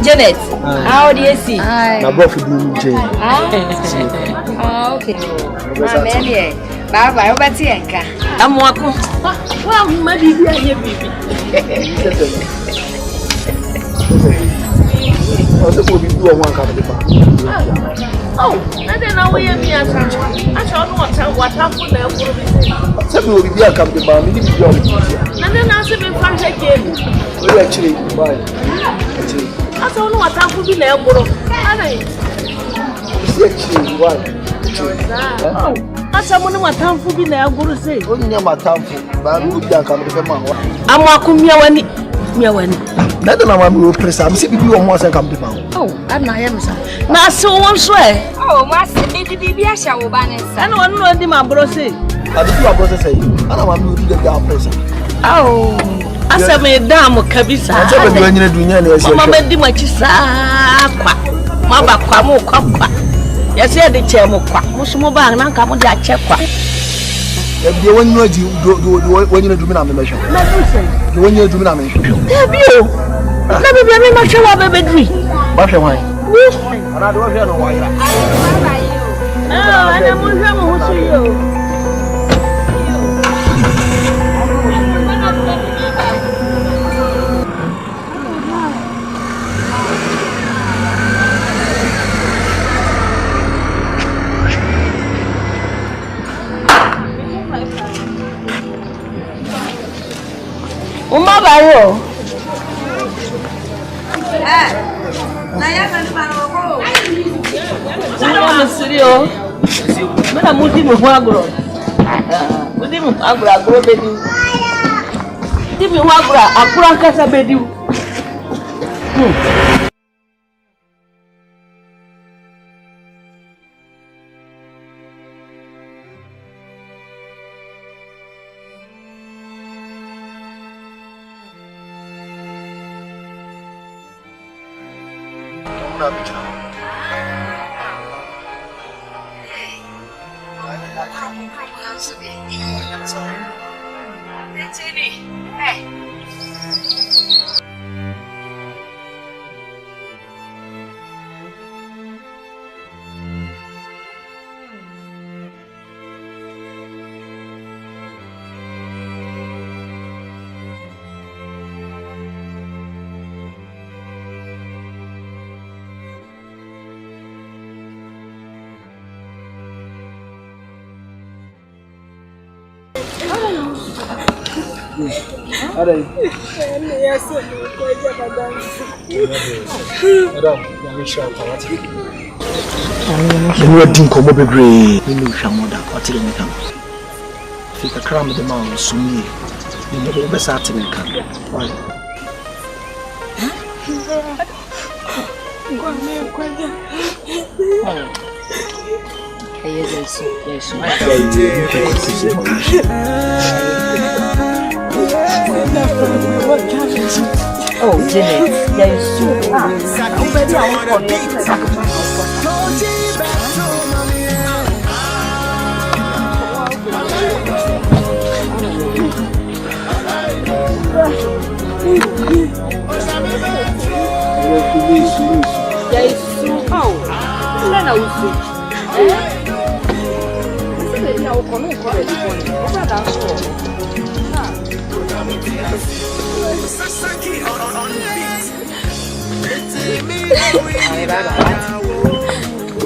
Janet, how do you see? My boss will do Jane. Okay. Maybe. Bye, over to Yanka. I'm walking. Well, maybe we are here, baby. Oh, I don't know where you are. I shall not what happened there. Some will be a company, but we need to go. And then I said, again. Well, actually, bye. I don't know what happened in there. I someone what time for being there. Go to say, only my time for, but I'm not come to the man. I'm walking me when. That one will press. I'm seeing you once and come to town. Oh, I'm not him, sir. Now, so one swear. Oh, master, maybe I shall ban. I don't know my brother say. I did your brother say, I don't want to get down person. Oh, I said, Madame Cabisa. I said, when you're doing it, Mamma did my chisa. Mamma Quamo Quapa. Yes, the chair Musmoba and Uncle check. The one you do when you're doing a mission. The one you're doing a mission. Have you? Let me be much of a baby. But why? And I don't know why. Oh, and I'm going to see you. Uma bayo. Não, sério. Mas muito me agro. Muito me agro bedi. Tipo me agro casa bedi. Madam, you are doing come over grey. You know, Shamoda, or till you come. If you cram the mouse, soon you never ever sat to make up. Oh, Janet, there is so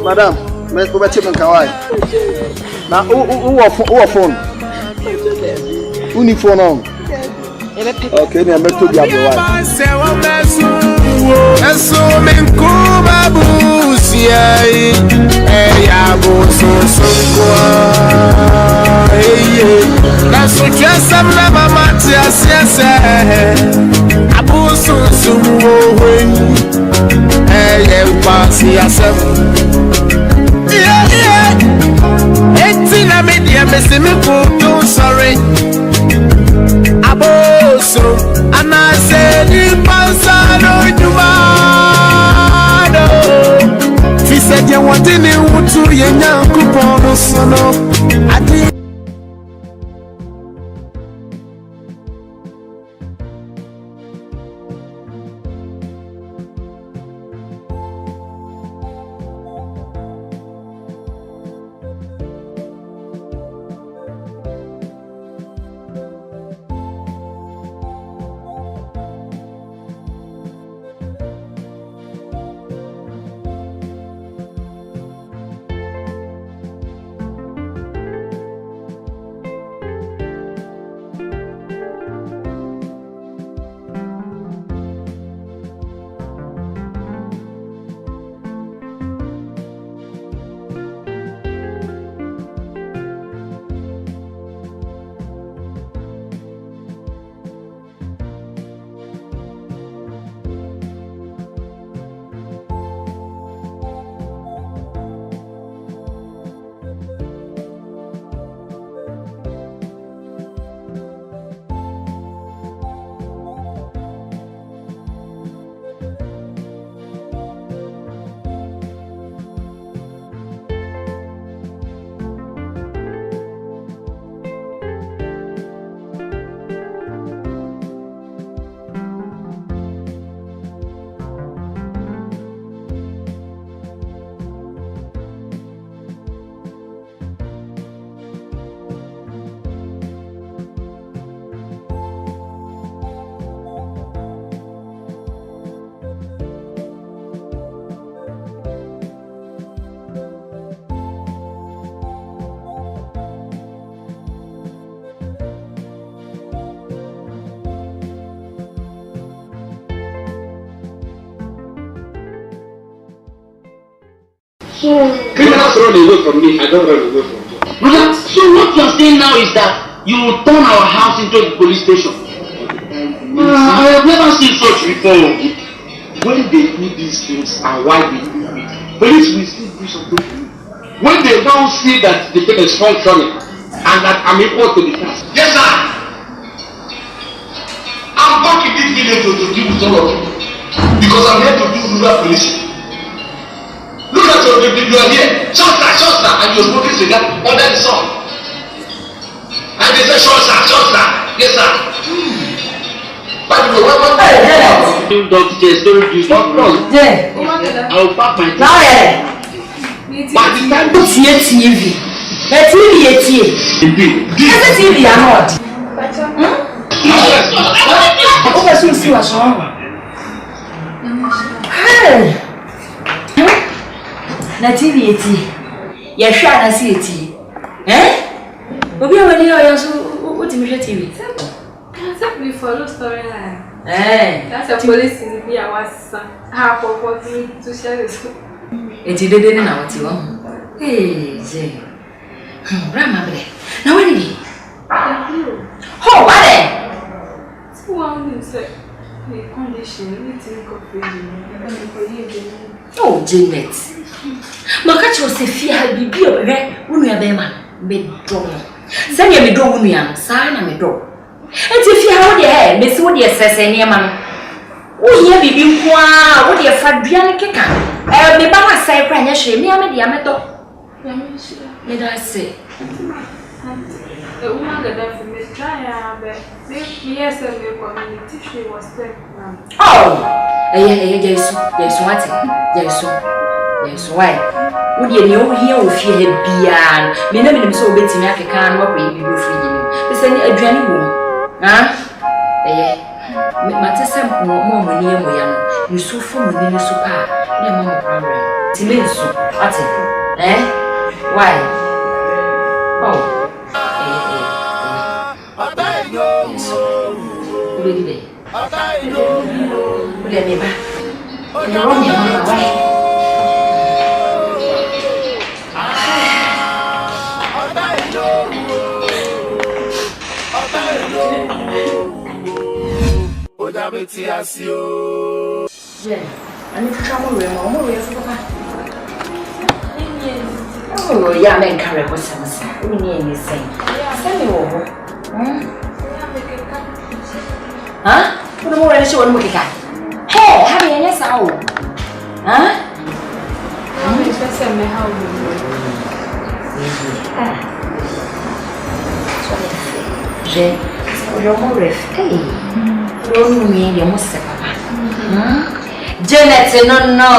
Madam, let's go back to Kawai. Now, who phone? Uniform on. Okay, I'm going to be able to Sumo way, hey, pass yourself. Yeah, it's in a media, missing me, sorry. Aboso, and I said, you pansano, you she said, you want to know to your young coupon, son. I did. Criminals run away from me, I don't run away from you. Brother, so what you are saying now is that you will turn our house into a police station. I have never seen such before. When they do these things and why they do it, police will still do something to you. When they now see that the thing is functioning and that I'm equal to the task. Yes, sir. I'm back in this village to deal with all of you because I'm here to do rural policing. Look at your you are here, shut sir, and you're smoking cigar under the sun. And they say, shut sir, yes sir. But you what? Hey, don't just don't use what wrong. Yeah. I'll pack my now, by the time you see TV, the TV indeed. This is TV or not? What was you see what's wrong? Hey. Na TV eti ya hwa na si eti obi a wani o so o ti mi hwe TV that's we follow storyline that's a police in be awasa ha for to share this eti dede na wati wo je rama bre na wani ni ho wale so one say the condition anything go fail oh Janet makacho se fia bibi obere unu ya bema me do sanya me do unu ya sa na me do enti fia wo de me si wo de sese ne ma no wo ye bibi nko a wo de fa duane keka me ba na sai kwa nya hwe me ya me de ya me to ya me shira me da se the woman that for me try be yes and the community she was there oh Jesu ati Jesu why wo de ne o hia o fie ha bia me na me so obetimi akeka no kwa bibi ofri ni be se ni aduane wo ha me matese mo ni emo ya no yusufu mo ni so pa na mo mo prawe ti me nso ati why oh Baby, let me back. And the wrong on my way. Sabiti asio. Yeah, and if you come away, Mama, we have oh, yeah, men carry what's some. We need anything. Send me over. Huh? Put more than she won't look at. Hey, how do you know so? Huh? I'm just going to send me how je you're more hey, don't mean you must say, Papa. Janet, no.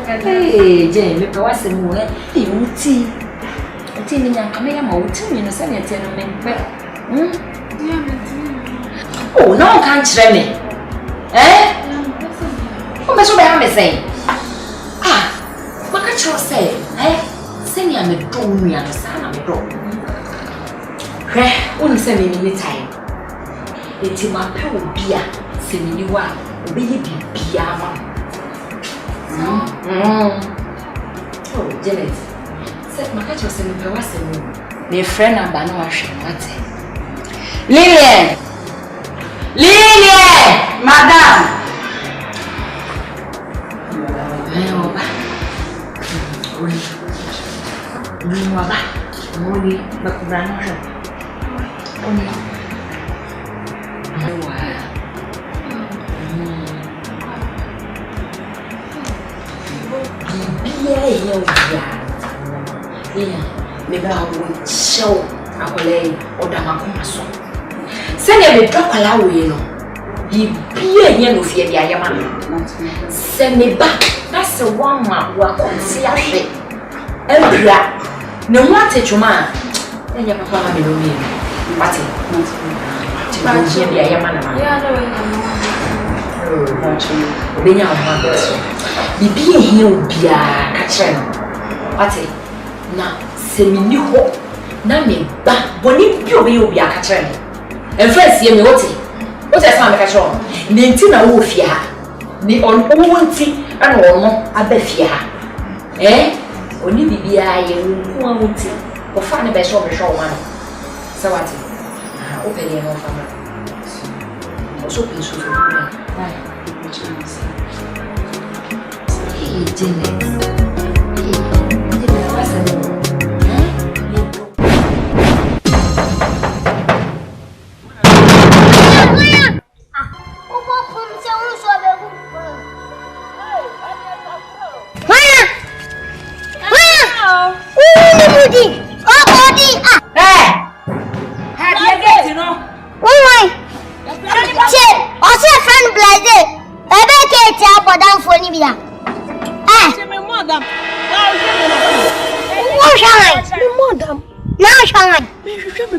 Hey, Jane, look what's the moon. You tea. A tea in your camera, mountain, you know, send it to me. Oh, no, can't tell me. Eh? What much I am saying? Ah, what can you say? Eh? Send me a door, me and the son of a door. Eh, won't send me any time. It's in my pool beer, send me one, baby piano. Oh, Janet, said my catcher send me was a friend and Banoash. Lillian! Lillian! Madame! Maybe I will show our lay or Damacomaso. Send every drop allow you know. You be a young of your yaman. Send me back. That's the one man who I see a ship. Embra. No matter to man. Then your papa may know me. But it. Be a yaman. Oh, be a be a hill be a catcher. But it. Now, send me new hope. Now, me back. When you be a catcher. And first, you know what I found a catcher. Nintina Wofia. The on Owanti and Womo Abefia. Eh? Only be I Kumawood or find the best of the show one. So what? Open your family. Also, peaceful. Hey, Janet.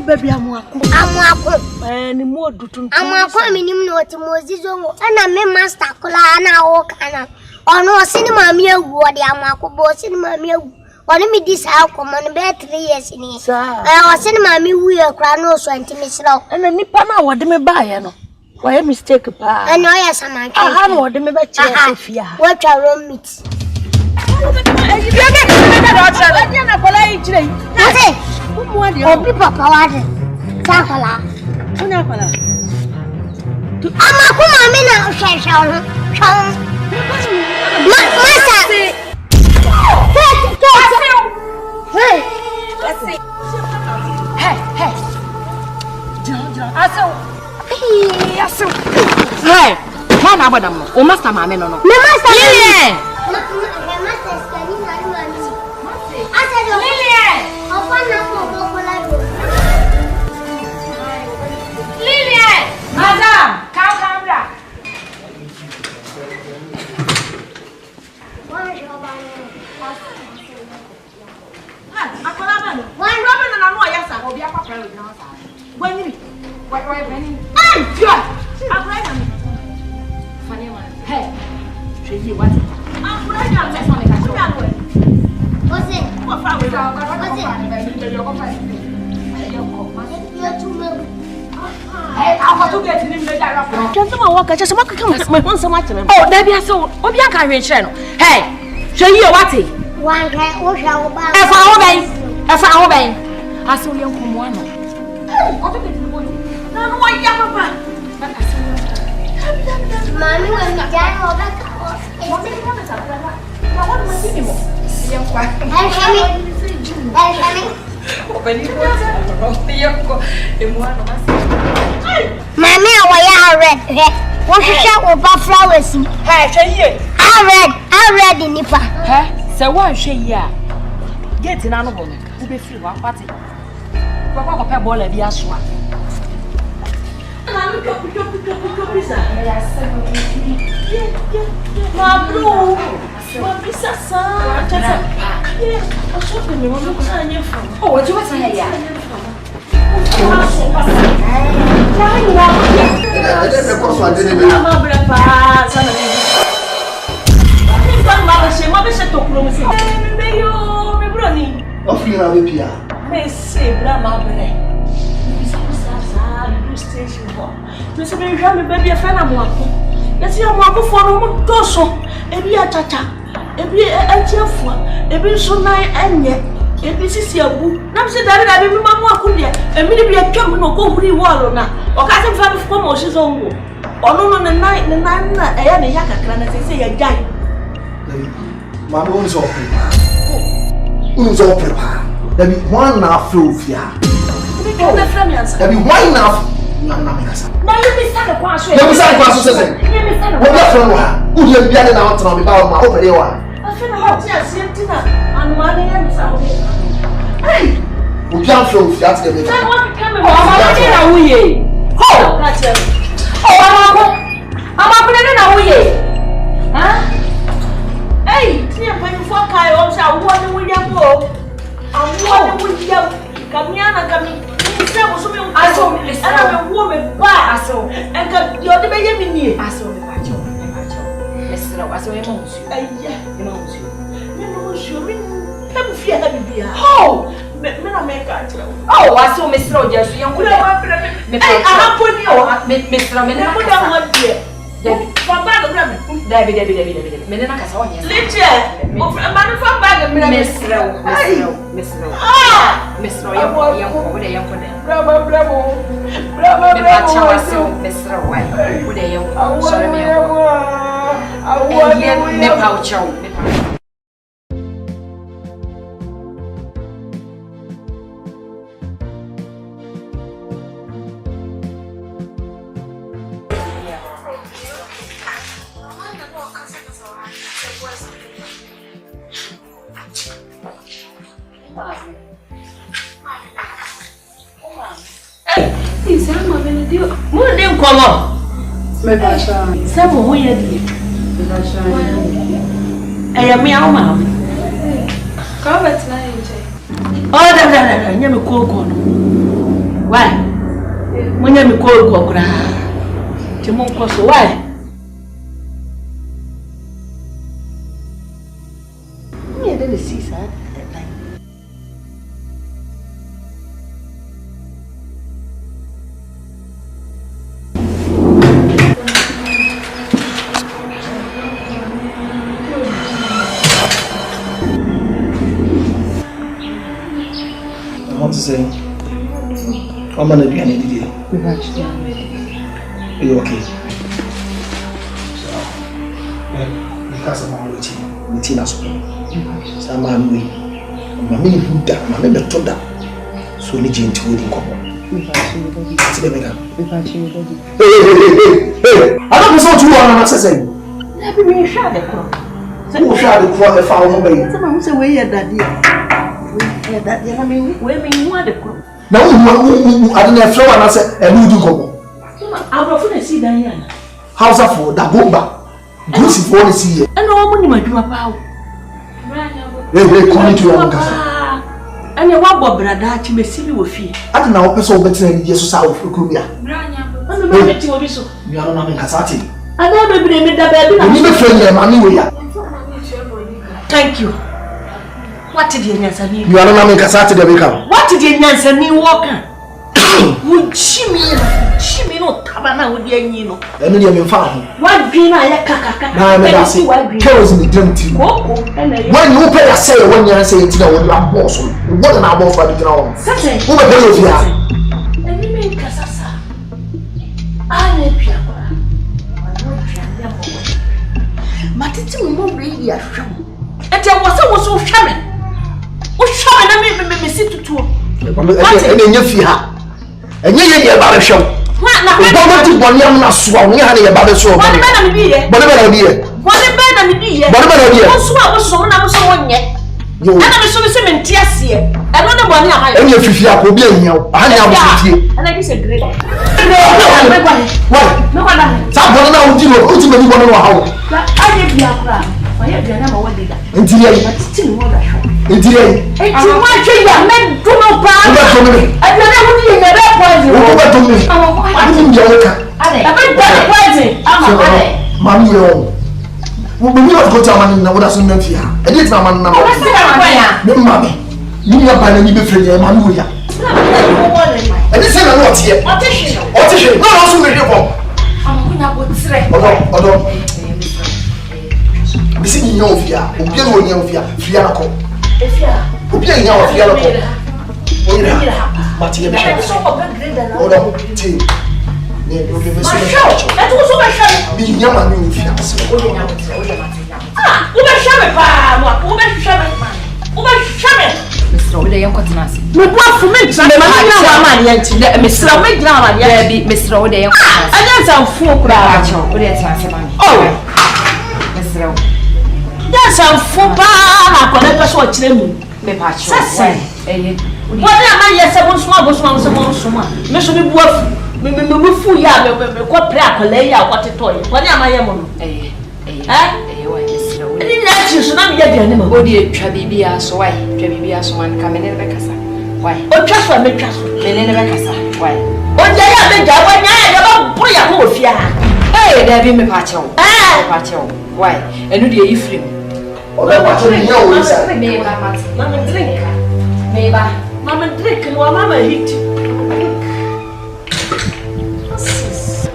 Baby, I'm any more do to I'm coming in to Moses and I master Colana or Cana or no cinema mere word. I'm a cinema mere. Only me this outcome on bed 3 years in it. I was cinema me we are crown so intimate and a nipana what me buy. Why a mistake, pa? I know yes, I'm a hand what me bet you. What I won't meet. Oh, people power. Sakala. Unapala. I'm a Kumamina, Oh, there be so. What you can reach no. Hey, show you what it. One can o shall ba. E fa wo ben. Aso ye nkomo ano. O to be to body. Na no wa ya papa. Mami, I red. What shall we buy flowers? I read in Nipa. So one share ya. Get in another woman who be free one party. Papa pay ball be aswa. My blue, my pizza son. Yeah, I'm shopping. Me want to go from. Oh, what you want to hear? Ebi sisi abu na mse David abi mama akudie emi ni bi atwam no ko huri wall na o ka se fa ko mo shi zo ngo ono no na eya ne yakakra na se ya jai ma do nso prepare David one na afrofia na frame answer David one na me kasa na you be stand kwa so you be stand kwa so se what that friend wa who dey bia na otro me ba ma o bere wa afena ha ti asienti na anwale ya misa hey we can't flow if that's the matter I want to come na wuye ho ka che amako na wuye ha hey ti e pan fo kai o sha wo ni wuye bo awo ni wuye kamiana kami se mo so me aso ana me wo me ba aso enka yo de be ye mi ni aso me ba cho mesra aso e mo nsu ayya e mo nsu me no nsu me tabu fia na bibia ho me na me ka tira oh aso mesra o jesu yan ko me aha ko ni o mesra me na ko da mo die Famba ga bra me. David. Me na kasa wonya. Liche. O ma no famba ga bra me. Mesro. Ah, mesro yan ko wo de yan ko de. Bravo. Me pa chawa se mesro wai. Wo de yan ko. Sorry me yan ko. Awu me pa o chawo. Me pa. Mundi nkomo. Me bacha. Sabo hoye di. Me bacha. Aya me awu ma. Ka betina nje. Oh da. Nyame koko no. Why? Munya me koko kura. Ti mon koso why? Me dey see sir. Say, I'm gonna be an idiot. Are you okay? So, because I'm already with Tina. So, I'm on my way. I'm a Buddha, I'm a Toda. So, need you to win common. Hey! I don't know what you want to say. Let me share the crop. Who share the crop if I won't be? Someone say, where are that? That I mean, women want the crop. Now, I didn't flow and I said, and you do go. I'm going to see Diana. How's that for that bomba? Goosey for the sea. And no money, my dear pal. They come to your casa. And you want Bob Brada to me see you with feet. I don't know, person better than Jesus out of Kumbia. And the moment you will be so. You are not in Casati. I never been made that baby. I need a friend there, money. Thank you. What did you answer me? You are not making Casati the become. What did you answer me, Walker? Would she mean no tabana with the Nino? And then you found what green I caca. Kills me, don't you? When you pay a say when you are saying to know your boss, what an boss by the ground. Who are you? And you mean Casasa? I live here. ya hwam enti wo so hwame wo hwame na me si tutuo ene nya fi ha enye ye ba be hwam na bo ti boni am na so a wo ya na ye ba be so boni be na me bi ye boni be na me bi ye wo so a wo so na wo so wonye ana me so me se me ntiase eno ne boni a ha enye fifi a ko bi ehia ha nya wo fitie ana ki se grade wa sa boni na wo ti me ni boni no ha wo aye bia kura oye bia na ma wo dida ntiri ayi ti ni mo da hwo ntiri ayi enti mo atwe ya me duno pa wo to me abia na wo di ye be poison wo to me adi mi ya wo ka ade abe poison ama ade mami yo wo bi wa ko ta man na wo da so na fi ha e dey ta man na wo se na ma ya me mami ni ya ba na ni be fere ya mami wo ya e dey say na no tie o ti hwe na so me dey ko amakunya bo tire odo bisi ni nya ofia obi na onya ofia fia na ko efia obi nya ofia na ko oyira mati ye be odo ti ne do be so be e tu so be shame bi nya ma ni ofia se o de nya mati o de mati wo be shame pa mo wo be shame Mr. Ode yanko tenase me bo afu me ntira me ma nya wa ma ne yanti de Mr. me gira wa ne yanti bi Mr. Ode yanko tenase anya sanfu kura acho ode tenase ma oh Mr. ya sanfu ba na ko na peso o kire mu me pa acho sese wọ́n ama yẹ sẹ́ wọ́n sọ́mọ́ abosoma wọ́n sẹ́ wọ́n sọ́mọ́ me so me bu afu me fu ya me kọ́ pere akọ́lẹ̀ ya wọ́n tètò yẹ wọ́n ama yẹ mo no ni na chi so na me ya biane ma odi etwa bibia so why twa bibia so man ka me ne be kasa why o twa so me twa so me ne be kasa why o ja ya me ja wa nya ya ba bu ya ko ofia da bi me pa chewo why enu de yi free o be pa chewo ni ya o isa me ba mati mama drink me ba mama drink wa mama hit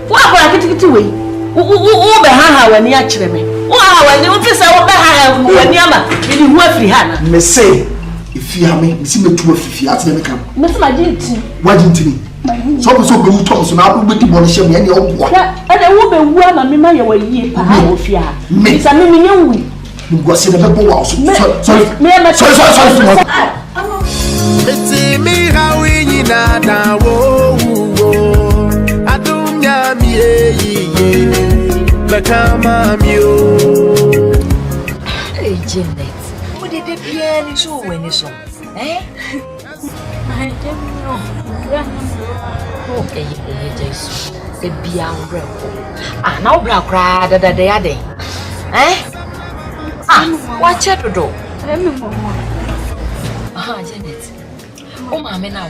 wa ba kitikiti we wo be ha wani a kire me wo ha wani wo fisa wo be ha wani ama ni hu afiri ha na me say ifi ha me si me tu afifi ati me kam me se ma jinti wa jinti ni so be wu tom so na abu be di bo ne hye me ne o boa ade wo be wu ama me ma ye wa yie pa ha wo fi ha bisa me me nwu ni go se de be bo wa so sorry It's me how we ni na da wo adunya mi ye Bakama mio. Hey Janet, what did the piano show when you saw? Eh? I don't know. Okay, Jesus. The beyond rebel. Ah, now black cried that they are there. Eh? Watch it to do. Janet. Oh, mamma, now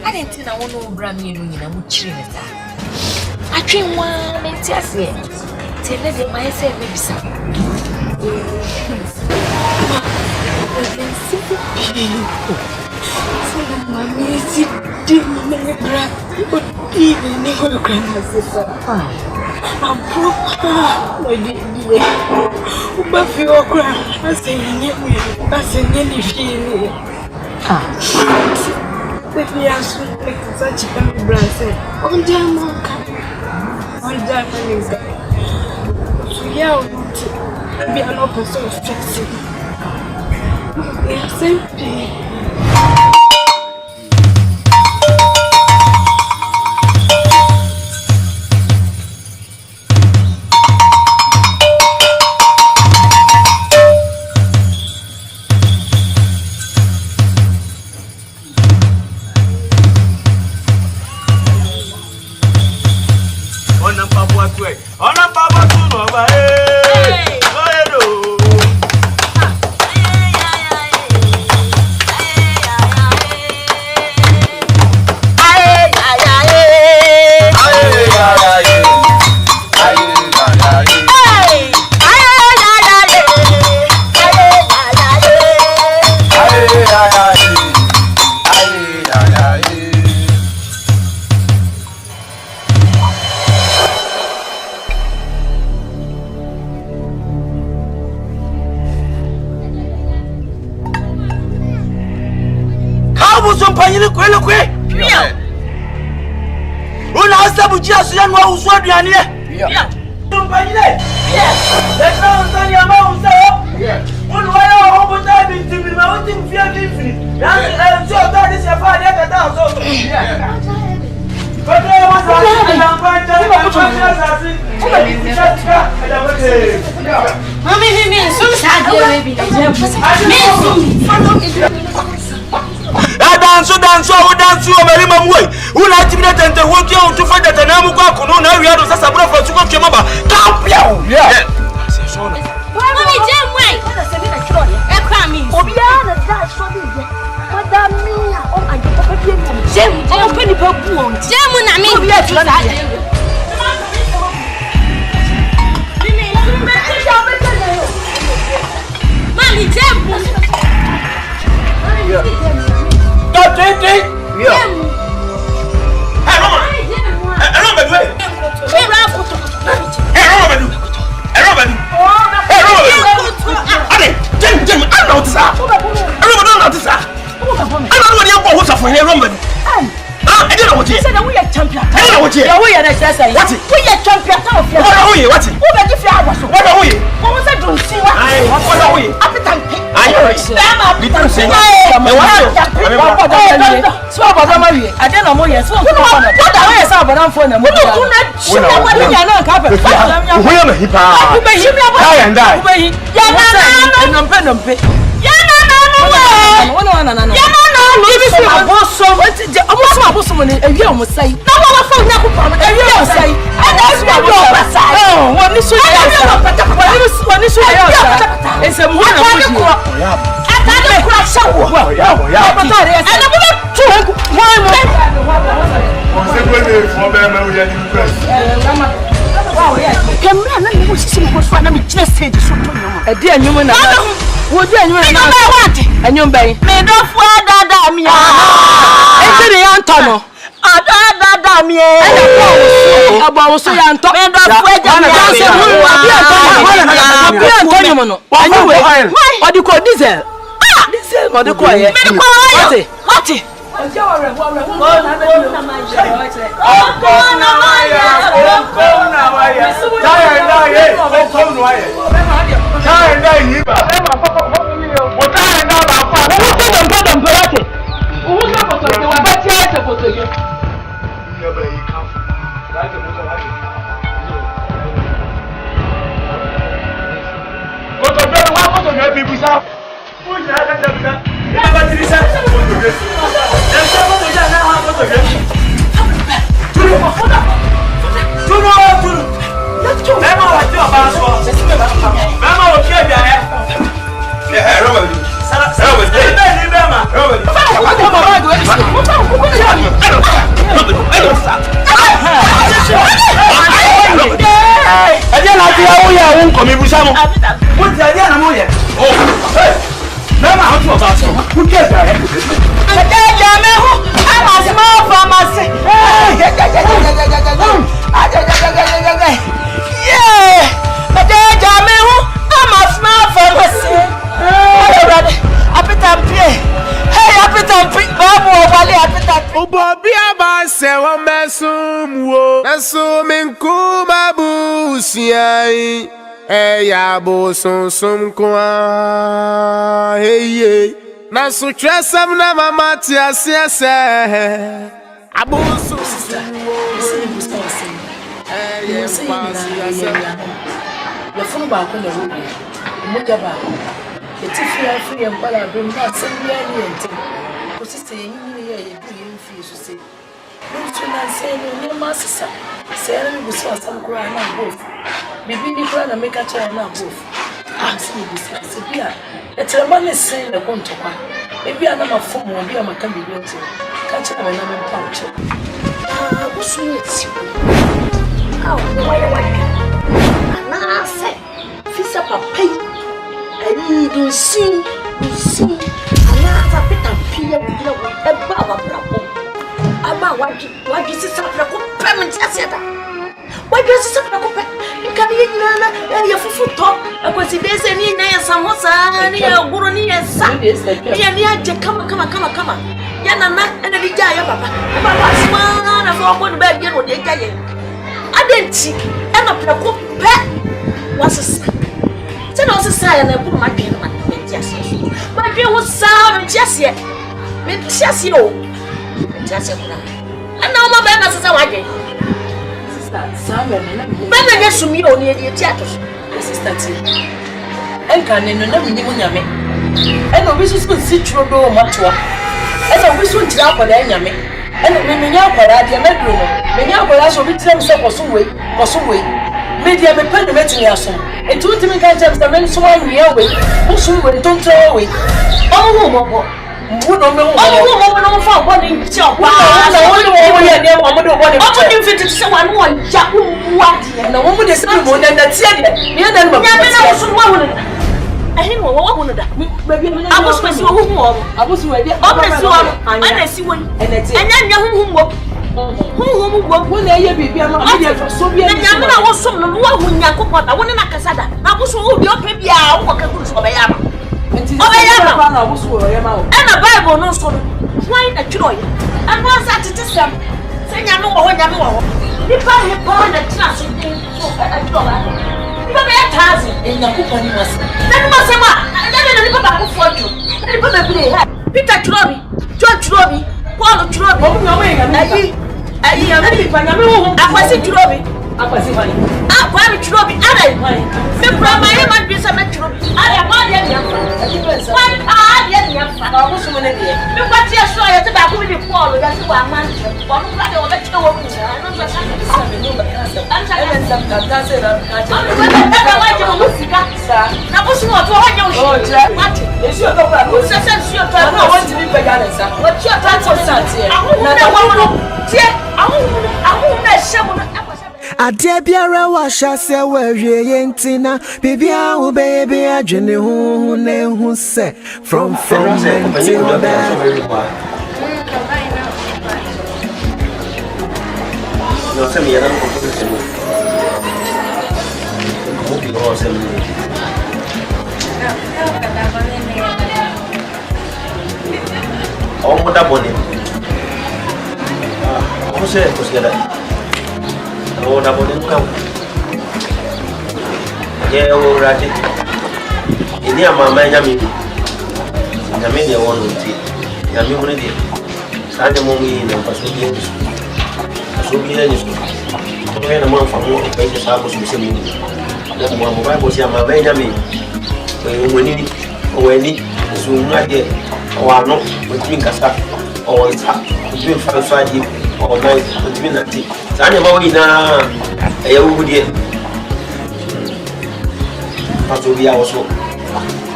I didn't think I want to bring me in a much. I dream one and just yet. Tell them myself, maybe some. Be an open source flexible. Simple. Yes. Let's go, Sonny, I'm out, so. Yes. One way or over time is to be mounting fear infinite. And so that is your father at the house. But there was a dance, very mum way. Who like to be at the work to find that an amu no, now we are just a brother to go to Mama. Yeah. Mommy, Jim, wait. Obiana, that's what it is. Madame Mia, oh my God, Jim, open the book. Jim, I mean, we are Mommy, Jim. Yabo sum kwa hey na so twesam na mama ti ase abo so ya funu ba ko na rubi mo gaba ke ti fi en bala be mo ta se ni ani ente ko si se yin ni ye bi yin fi so se no so na se ni ma sisa se na mi buso asam ko na bof bibi ni kwa na make a chair na bof si mi buso se bia e tere ma ne se na ko ntokwa e bia na ma fo mo bia ma kan bibi ente ka chair na me pa uche wo so ni ti ana se fisa papai ani do sin ana ta pita pia bia e ba wa brabo aba waji sisa brabo payment aseda waji sisa brabo pe nkani nyina na ya fufu to akwasi bese ni na ya samosa ni ya guru ni ya sa ni aje kama ya nana ena bija ya baba wasma na fo ko be bia no de jaye ade enti ena plako pe wasesa se no sesa ya na bu ma dwen ma ti ase ma dwen wo sa me ti ase o me ti ase kula ana o ma be na sesa wa dwen sister Samuel na be na ye sumi o ni e ti ato sister ti enka ne no na me ni mo nyame ena obi so si tro do ma toa ena obi so ntira akoda nyame ena me nya akoda de medro no me nya akoda so bi tire se kosumwe media me pen me tini aso etu timi kan jam sa men so anwia we musu we tonto we owo mo no me owo no fa bo ni ti opa na wo ye ne mo do bo ni owo ni fit se wa no ja wa de na wo mu de se mo na tie de me na no nya me na wo so wa wo ehin wo wo no da abosu si wo hu wo abosu we de abosu wo ana si wo enya hu wo wo na ye bibia ma me dey so bia ni na wo som no wo hu Nyarko wo ne na kasada na bo so wo bi ope bia wo ka kuru so be ya ma obe ya ma na bo so wo ye ma wo e na Bible no so no why na twiro ye and one sa tete sam se nya no wo ho ni pa na tra so so ka twiro ba ni ba ya tazi e Nyarko ni wase na ni ma se ma na ni pa ko fojo ni pa be play ha Peter Churobi John Churobi Paul Churobi wo mo we ayi ami panyame wo akwasi Churobi akwasi fani akwami Churobi ara me brama ye man bi se me Churobi ara ma de ni afa wan pa de ni afa na wo so me ne de me kwati aso ya te ba ko bi Paul ya se wa man wo no pra de wo be che wo mu na no so sa me no ba anta ya sam ta se ra ka che ba wa je mo sika sa na bo so wo to ho je wo shi mate e si o to bra wo se si o to na wo ti bi pe ga na sa wo ti o ta to sa ti na wo no tie awu na shemu na ade biara wa shase wa hweye ntina bibia wo baby adwene hu ne hu se from until that no se me yana ko ko se mo ko bi ko se mo o mo da boni ko se da o da boni nka ye o rati ini amama nyami nyami de wonu ti nyami mo ne de sa de mo ngi na paso bi ni so bi ni so to na mo fa mo pe ko sa ko se mo ni mo ba ko si amama nyami o woni o weni so ngade o ano o ti nkasa o isa o bi fa di o na o ti na ti sa nya ma wi na e ya wu die pato bi awo so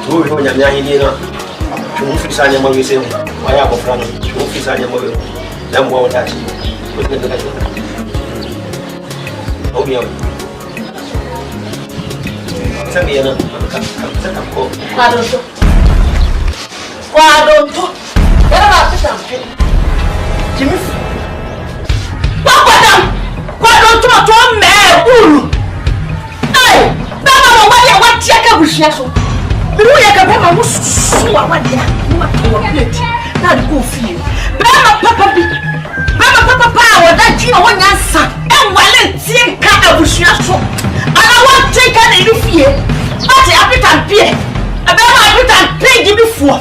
to wi nya nya ni na to mu fi sa nya ma wi se wa ya ko fra no to mu fi sa nya ma wi na mo wa ta ko ti ka ta o bi awo sa bi na ka ko Quadro era lá pisando. Jimmy. Quadro to me uru. Ai, baba mo wa ya wa tia ka buhia so. Mi wo ya ka baba mo su wa wa dia. Mo to wa plate. Na ko fie. Baba papa pa wa da ji o nyansa. E wale tie ka abuhia so. Ara wa tie ka na ri fie. Ati apitan pie. Baba apitan page bi fo.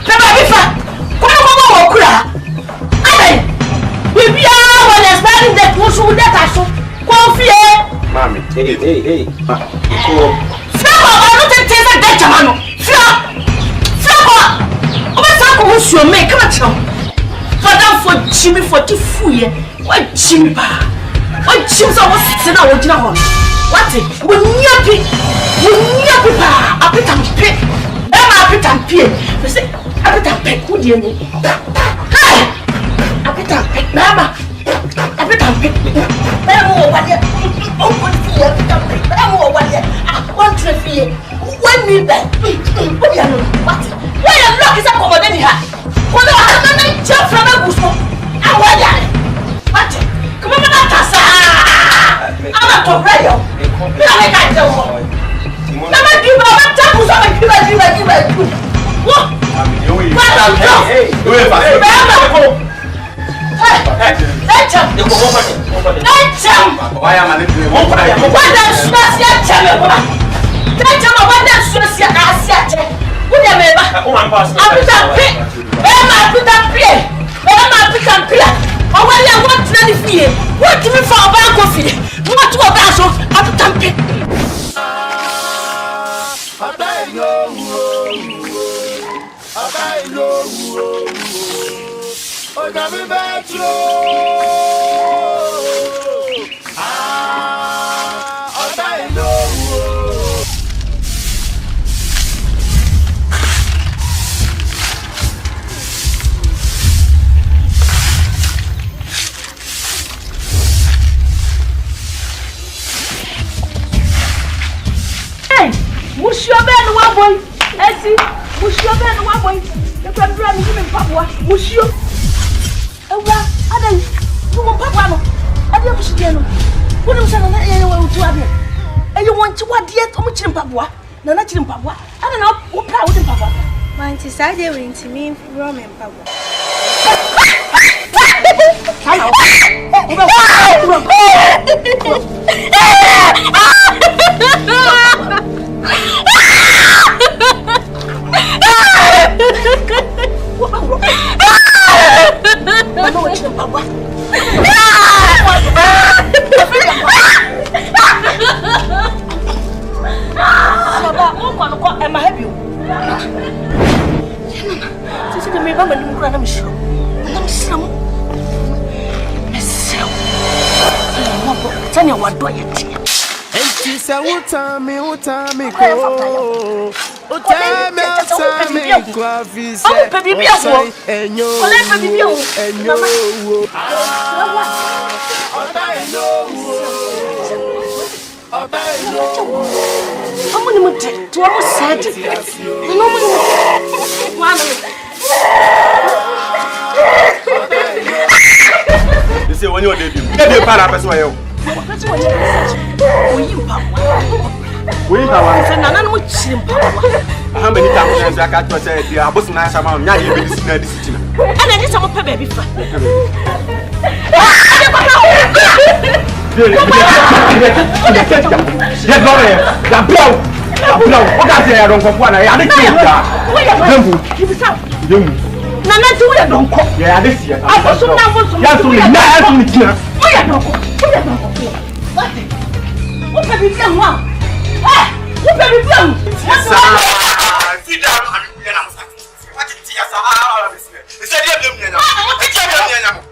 Baba bifa, kwa mama wakura. Ai, bibia wala spending that musu data so. Kwa fie. Mami, hey. Ko. Fia ba no tete da jamano. Fia ba. O ba sa ko musu me kama chiro. Fada fo chimi fo ti fuye. Wa chimi ba. Wa chimi so wo sina wo gina ho. Wati, wo nyapi pa. Apita mpe. Apita mpe. Say apita mpe ku die ni. Hai. Apita mpe mama. Apita mpe. Mo wa dia. O ko ti apita mpe. Mo wa dia. Ah, one traffic. One me back. What you know? What? Why you lock is a commode ni ha? Ko do ha na jump from a bush. Ah, wa dia. What? Come on na tasa. Ama to prayer. Me na ka je wo. Na ma di ba ma ta ku so ma di ba. What? Hey. Let him. Why am I living? What does Suasia tell me? Tell me what does Suasia ask you? Put them over. I put a pay. I put a pay. I put a pay. Oh, well, I want to let it be. What do you for a bank of it? What to a bash of? I put a pay. Oh, got me back, Hey, Monsieur Ben, one boy. Essie, Monsieur Ben, one boy. The country is in Papua. Monsieur. Oh, I don't. You want Papa? I don't wish you. What am I saying? To have you. And you want to what yet? How much in Papua? No, not in Papua. I don't know. What proud in Papa? My auntie said they were into me from in Papa. Utami, Clavis, You say when you're debut, get the para person where you. How many times I got to say, I was nice amount, now you're this and I need some baby. Nana do ya don't cook. Yeah, this year. I was so now was so. Yes, we now. What have you done? What have you done? Sit down and be an assassin. What is it? All of this. It's a dear now. It's a dear now.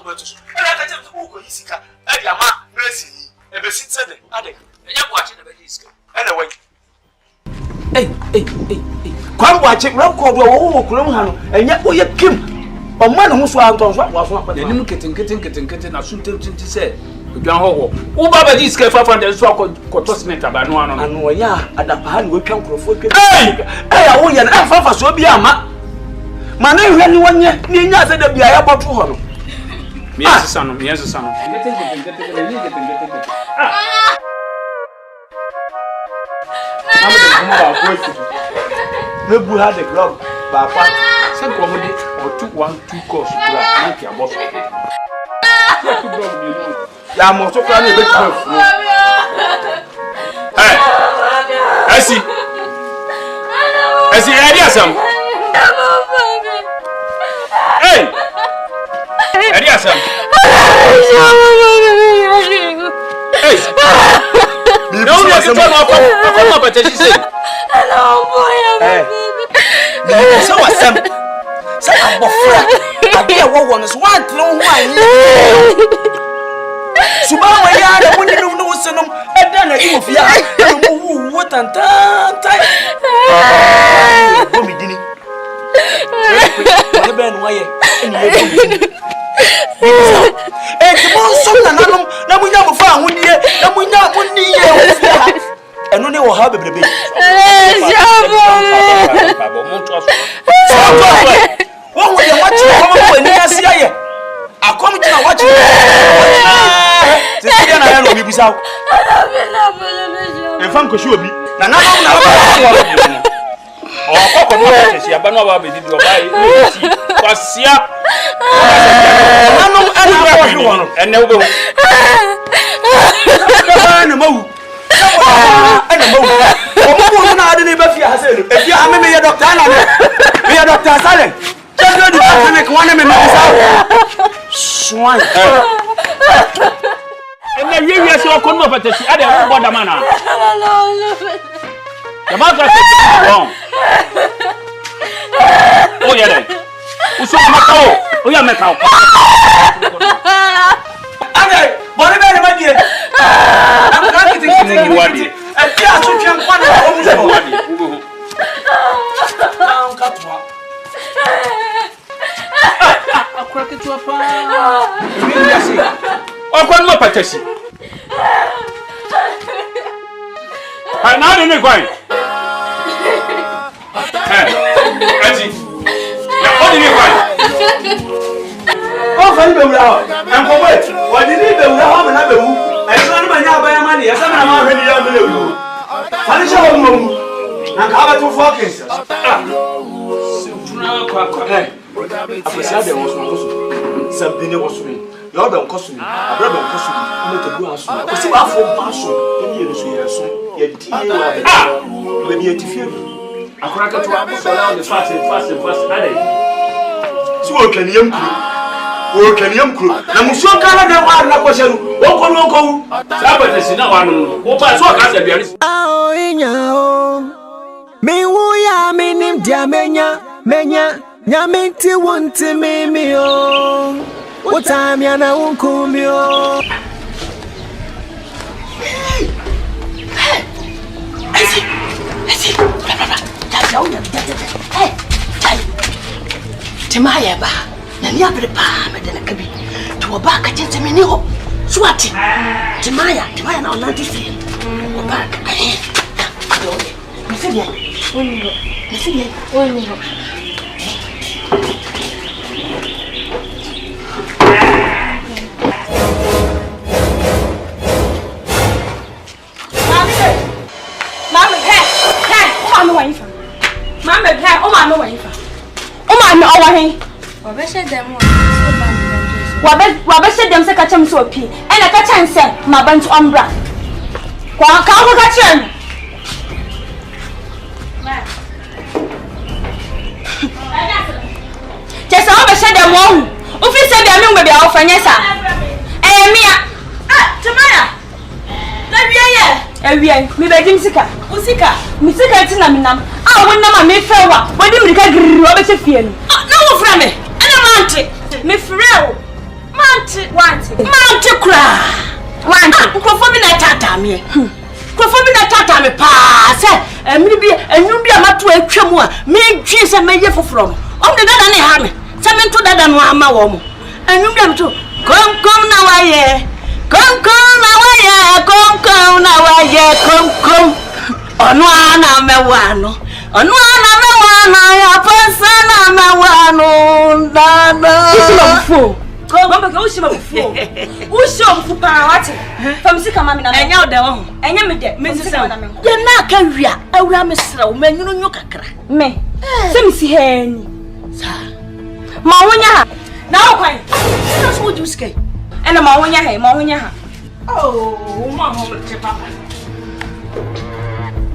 betu. Ela ka tell me ko yisika. E dia ma blessing. E be sit said ade. Enya bo ache na be yisika. Anyway. Kwam bo ache ranko do wo kurom ha no. Enya wo ye kim. Omma no ho so anton so aso apata. Nim keten na suntem tinti se. Odwan hoho. Wo ba ba yisika 500 so akoto cement abano ano. Ano ya adapa ha no wetwa nkrofo twa. Eh wo ye na afafa so bi ama. Mana hwe ni wonye ni nya se da bia ya boto ho no. Mienzo sano. Nebu had the club, but some comedy or 2 course to make your boss. Ya mo so plan e be twelve. I see idea some. Hey. Idea some. Hey. No, you can tell my but she said. Hello, boy. So was some. So I'm bofra. I get what one is one long one. Suba wa ya da mun no no senum eda na you fia. Mu what and time. Go mi dini. What ben wa ye. So na munya mo fa ahudie na munya munni ye ofia eno ne wo ha bebrebe baba mo to so wo wo ye wachi ko ni asia ye akom tina wachi ti ti na ya no bibisa e fam ko shi obi na ba okoko mo tesi abano ba be di oba yi ti kwasia nanu ana ba hwe wono enne wo be ana mawu ana mawu o mo na ade ne ba fi haselu e fi ameme ye doctor na me ye doctor sale chedo di ane ko wane me me sa swan enne ye se okonu ba tesi ade wo boda mana ya ma ka se wrong oh yeah then uso makao oh yeah makao ade bori be ma die am ka kiti wadi e ti aso twan kwa na o mu so wadi am ka twa akura ketu apa mi ya si okonu ma patasi ha na de ne kwai Auntie, what did you find? Oh, find the flower. And for what? What did you do? How many of you? I don't know my money. I said, I'm already young. Finish our room and cover 2 focus. I said, there was something was me. Your don't cost me. I brought them cost me. Let the grass. I see my phone pass. You need to see akuraka to abu so now the fast ade si wo kaniyam kru na muso kala na wa na ko sheru wo ko sa ba tesi na wa no wo ba so ka se biari oh inya o me wo ya me nim dia menya nyamenti wonte me o wo time ya na wonku mi o Esi hey, Timaya ba, na ni abre pa me de na kabi. To ba ka tete me ni ho. Swati. Timaya na ona difi. O ba ka eh. Mesebia. Mama, hey, oh my wife. Oh my no wahin. Wabeshe dem Wabeshe dem se ka chem so pi. E na ka chan se ma bantu ombra. Kwa ka ko ka chen. Chesa wabeshe dem wo. Ofi se dem me ngbe bia wo fanye sa. Mia. Timaya. Na wiye. Ewie, mi be dim sika. Usika, mi sika tina minam. Ah, wonna ma me fewa. Wodi mi ka giri o be che fie no. Na wo fra me. Ana ma ante. Me frɛ wo. Ma Mante kura. Confronting na tata me. Confronting na tata me pa. Say, enwum bi amato atwam a me dwi se meye foforo. Om de dada ne ha me. Se me to dada no ama wo mo. Enwum bi amato kom na waye. Kom na waye. Kom na waye. Kom. Onu ana mewano. Onu ana mewano ya pesa na mewano dada. Isimo Mama ke ushima bufu. Usho bufu para wate. Famsika mami na. Enya ode wo. Enya me de. Me sika na me. Ye na ka wia, awura me sra wo manyunu nyu kakra. Me. Se mi si hani. Sa. Ma wonya ha. Na wo kwan. Na so wodi usike. Ena ma wonya ha, ma wonya ha. Oh, ma ho me te papa.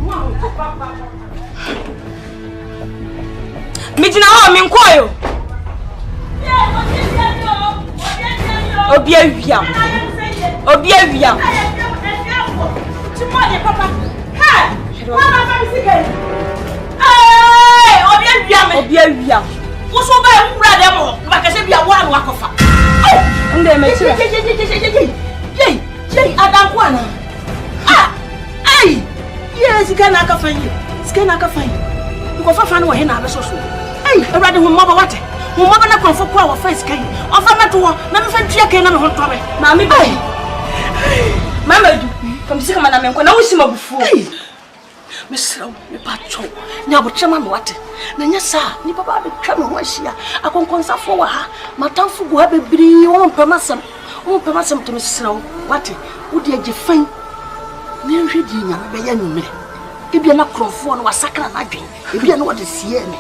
Ma ho te papa. Mi jina ho mi nkoyo. Obi awiam. Timone papa. Hey! Mama fa mi sike. Obi awiam. Wo so ba nwura dem ho. Ba ka se bia wo anu akofa. Nde me tira. Yey, adanko ana. Ai! Yes, sika na aka fan yi. Ko fa fan wo he na abeso so. Ai, awrade hu maba wate. Hu maba na konfo kwa wo face kai. Ofa meto wo na me fa twa kai na me ho tore. Mami bai. Mama du. Famsika mana me nko na wushima bufu. Me sraw, me pacho. Nya botrema me wate. Na nya sa, ni baba be twa me ho ahia. Akonkonsafo wa ha. Matamfo go ha bebiri wo mpamasam. Wo mpamasam to me sraw. Wate, wo de agefan. Ne nhwedi nya be ya numre. Ebia na krofo no wasakra na adwen. Ebia na wo de sie me.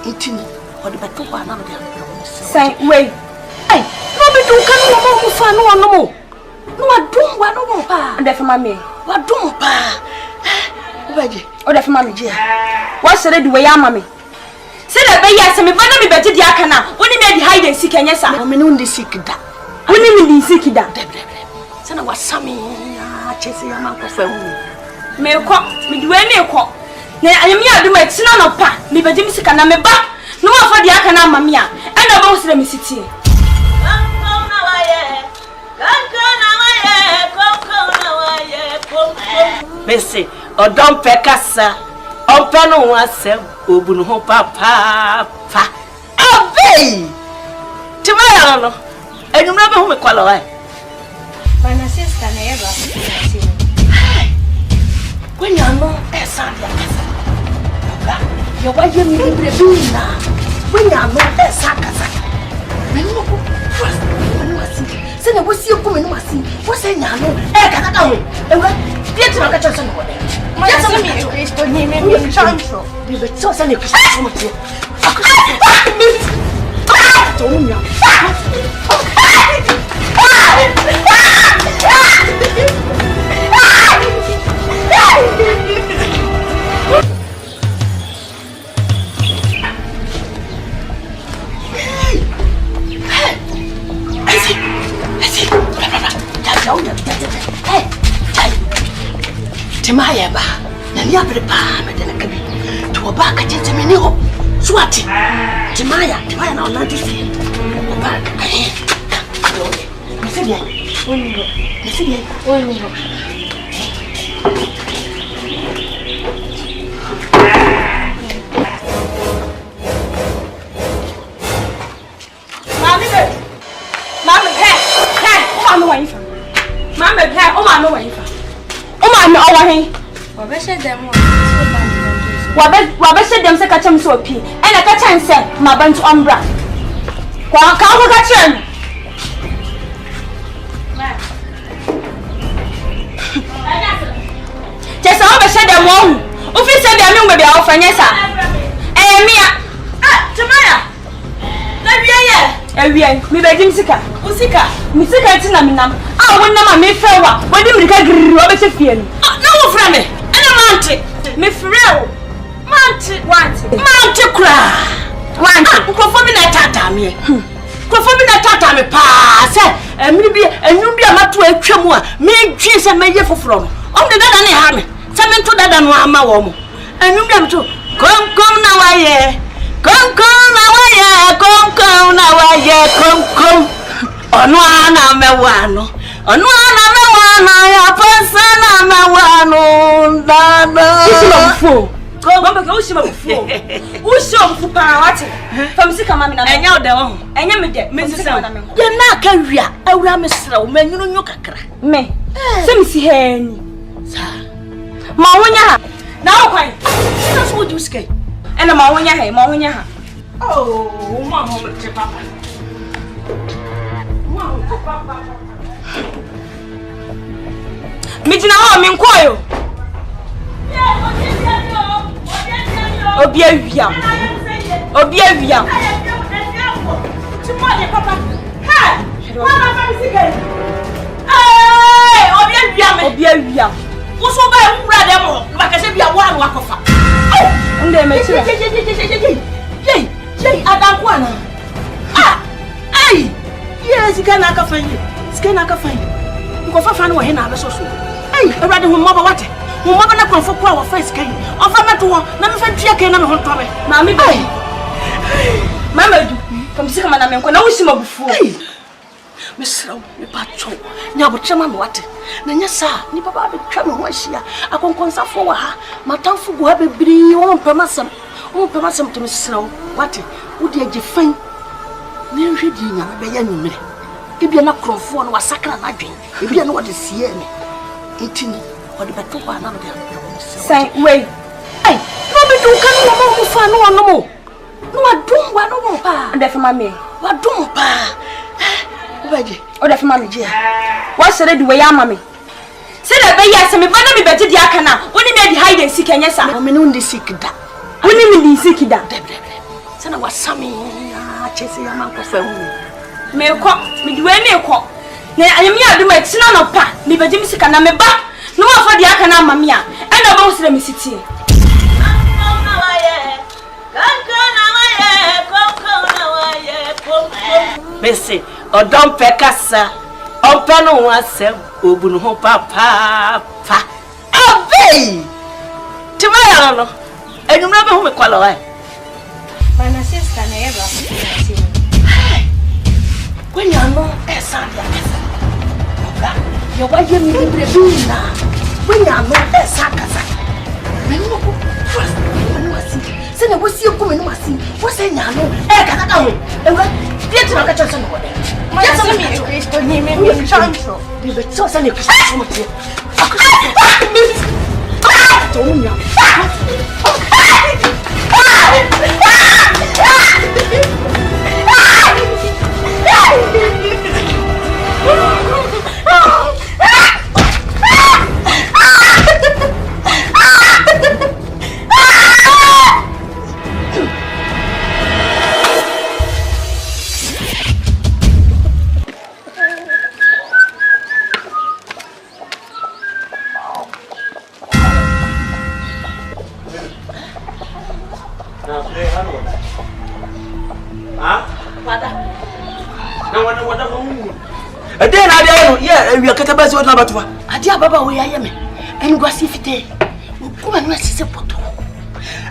Etini, wo de beto wa na me de. Say, wait. Ai, no be do kan wo mo fa no no mo. No adum wa no mo pa. Ande fa mami. Wa dum pa. Obaje. Ode fa mami je. Wa sere di we ya mami. Se da be ya se me bana me beje di aka na. Woni me di hide and seek enya sa. O me no ndi seek da. Woni me di seek da. Debre. Se na wasami ya chese ya manko fa hu. Me ko, me di we me ko. Na anyame adum a tina no pa. Me beje mi sika na me ba. No ma fa di aka na mami a. Enda ba wo sere me sitie. Bese odon pekasa opa no wasem obunu ho papa pa abei timaya no enumra be ho me kwala wa Bana sister na yeba kwenya no esande akasa yo wa ye mi libre bina kwenya no esakasa menno ko menno asi se na wosi ko menno asi wo se nya no kaka ho ewa Pietro non caccia sono buone. Ma io sono mio Cristo, mi chancho. Deve so se ne Cristo sono ti. Tonya. Timaya ba na ni abre pa me de na kabi to ba ka je temi ni ho swati Timaya na ona di fi ba ka ai me se bien Mami hey o ma no wa ifa Mami hey o ma no wa ifa Mama owa hen Wabeshe dem wabeshe dem se ka chem so pi ena ka chan se ma bantu ombra kwa ka ko ka chem Jesa wabeshe dem wo ofi se dem me bia ofanye sa mia Timaya na ewie mi be dim sika usika mi sika ti na minam wonnam a me fewa wodi mirika giriri wabeshe fie no na wo fra me ena mante me freo mante kura nkofo mi na tata me pa se emiri bi enwum bi amato atwam a me dwi se meye foforo no om de dada ne ha me se me nto dada no ama wo mo enwum bi amato kom na waye kom Onwana mewano. Onwana mewano ya pasana mewano dada. Usimabufu. Mama ka usimabufu. Usimabufu pa wate. Famsika mami na. Enya odewo. Enya me de. Famsika na me. Ye na ka wia, awura mesra wo manyunu nyu kakra. Me. Semsi heni. Sa. Ma wonya ha. Na okwan. Na so do skai. Ena ma wonya ha, ma wonya ha. Oh, mama mo te papa. Mijina ho mi nkoyo. Obi awia. Obi awia. Timode papa. Ha! Mama fa misika. Obi awia me. Obi awia. Wo so ba nwura dem ho, ba ka se bia wo anu akofa. Nde me chira. Yey, adanko ana. Ah! Ai! Yes, kana ka fanyi. Skena ka fanyi. Ko fa no he na abeso so. Ai, ewade hu maba wate. Hu maba na konfo kwa wa face kan. Ofa meto ho, na me fa tua kan na me ho tome. Ma me bai. Mama du. Famsika mana me nko na wushima bufu. Mesraw, me pacho. Nya botrema me wate. Na nya sa, ni baba be twa me ho ahia. Akonkonsafo wa ha. Matamfo go ha bebiri, won pemasem. Won pemasem to mesraw. Wate, wo de agefan. Ne hwedi nya be ya nwumire. Ebia na krofo no wasakra na dwen. Ebia na wode sie me. Etini, wode beto kwa na de. Sai, wait. Ai, no be do kan no mo fa no mo. No adum wa no mo pa. Ande fa mame. Wa dum pa. Obaje. Oda fa mame je. Wa sere di we ya mame. Se da be ya se me bana me beti di aka na. Woni me di hide and seek enya sa. Me no ndi seek da. Woni me di seek da. Se na wasami chese ya man ko fa hu. Me ko, me di we me ko. Na anyame adum a tina no pa. Me bedi me sika na me ba. No ma fa di aka na mame a. E na ba wo sere me sitie. Mese, odon pekasa, opano wasem, obunu ho papa pa. Abi! Timaya no. Enumra be hu me kwala wa. Bana sister na yeba. Kwenya no esande akasa. Oga, yo wa ye mi libre bina. Kwenya no esakasa. Menu ko trust me wasi. Se na wasi ko menu wasi. Wasi nya no kana ka ho. Ewa, dia tira ka chanso no wode. Ya se mi Kristo ni me chanso. Di be so se ni Kristo so mo tie. Tonya. Ade na ade no ye wi akata ba se wona batwa. Ade ababa wo ya me. Enu gwasi fite. Kuma no asise poto.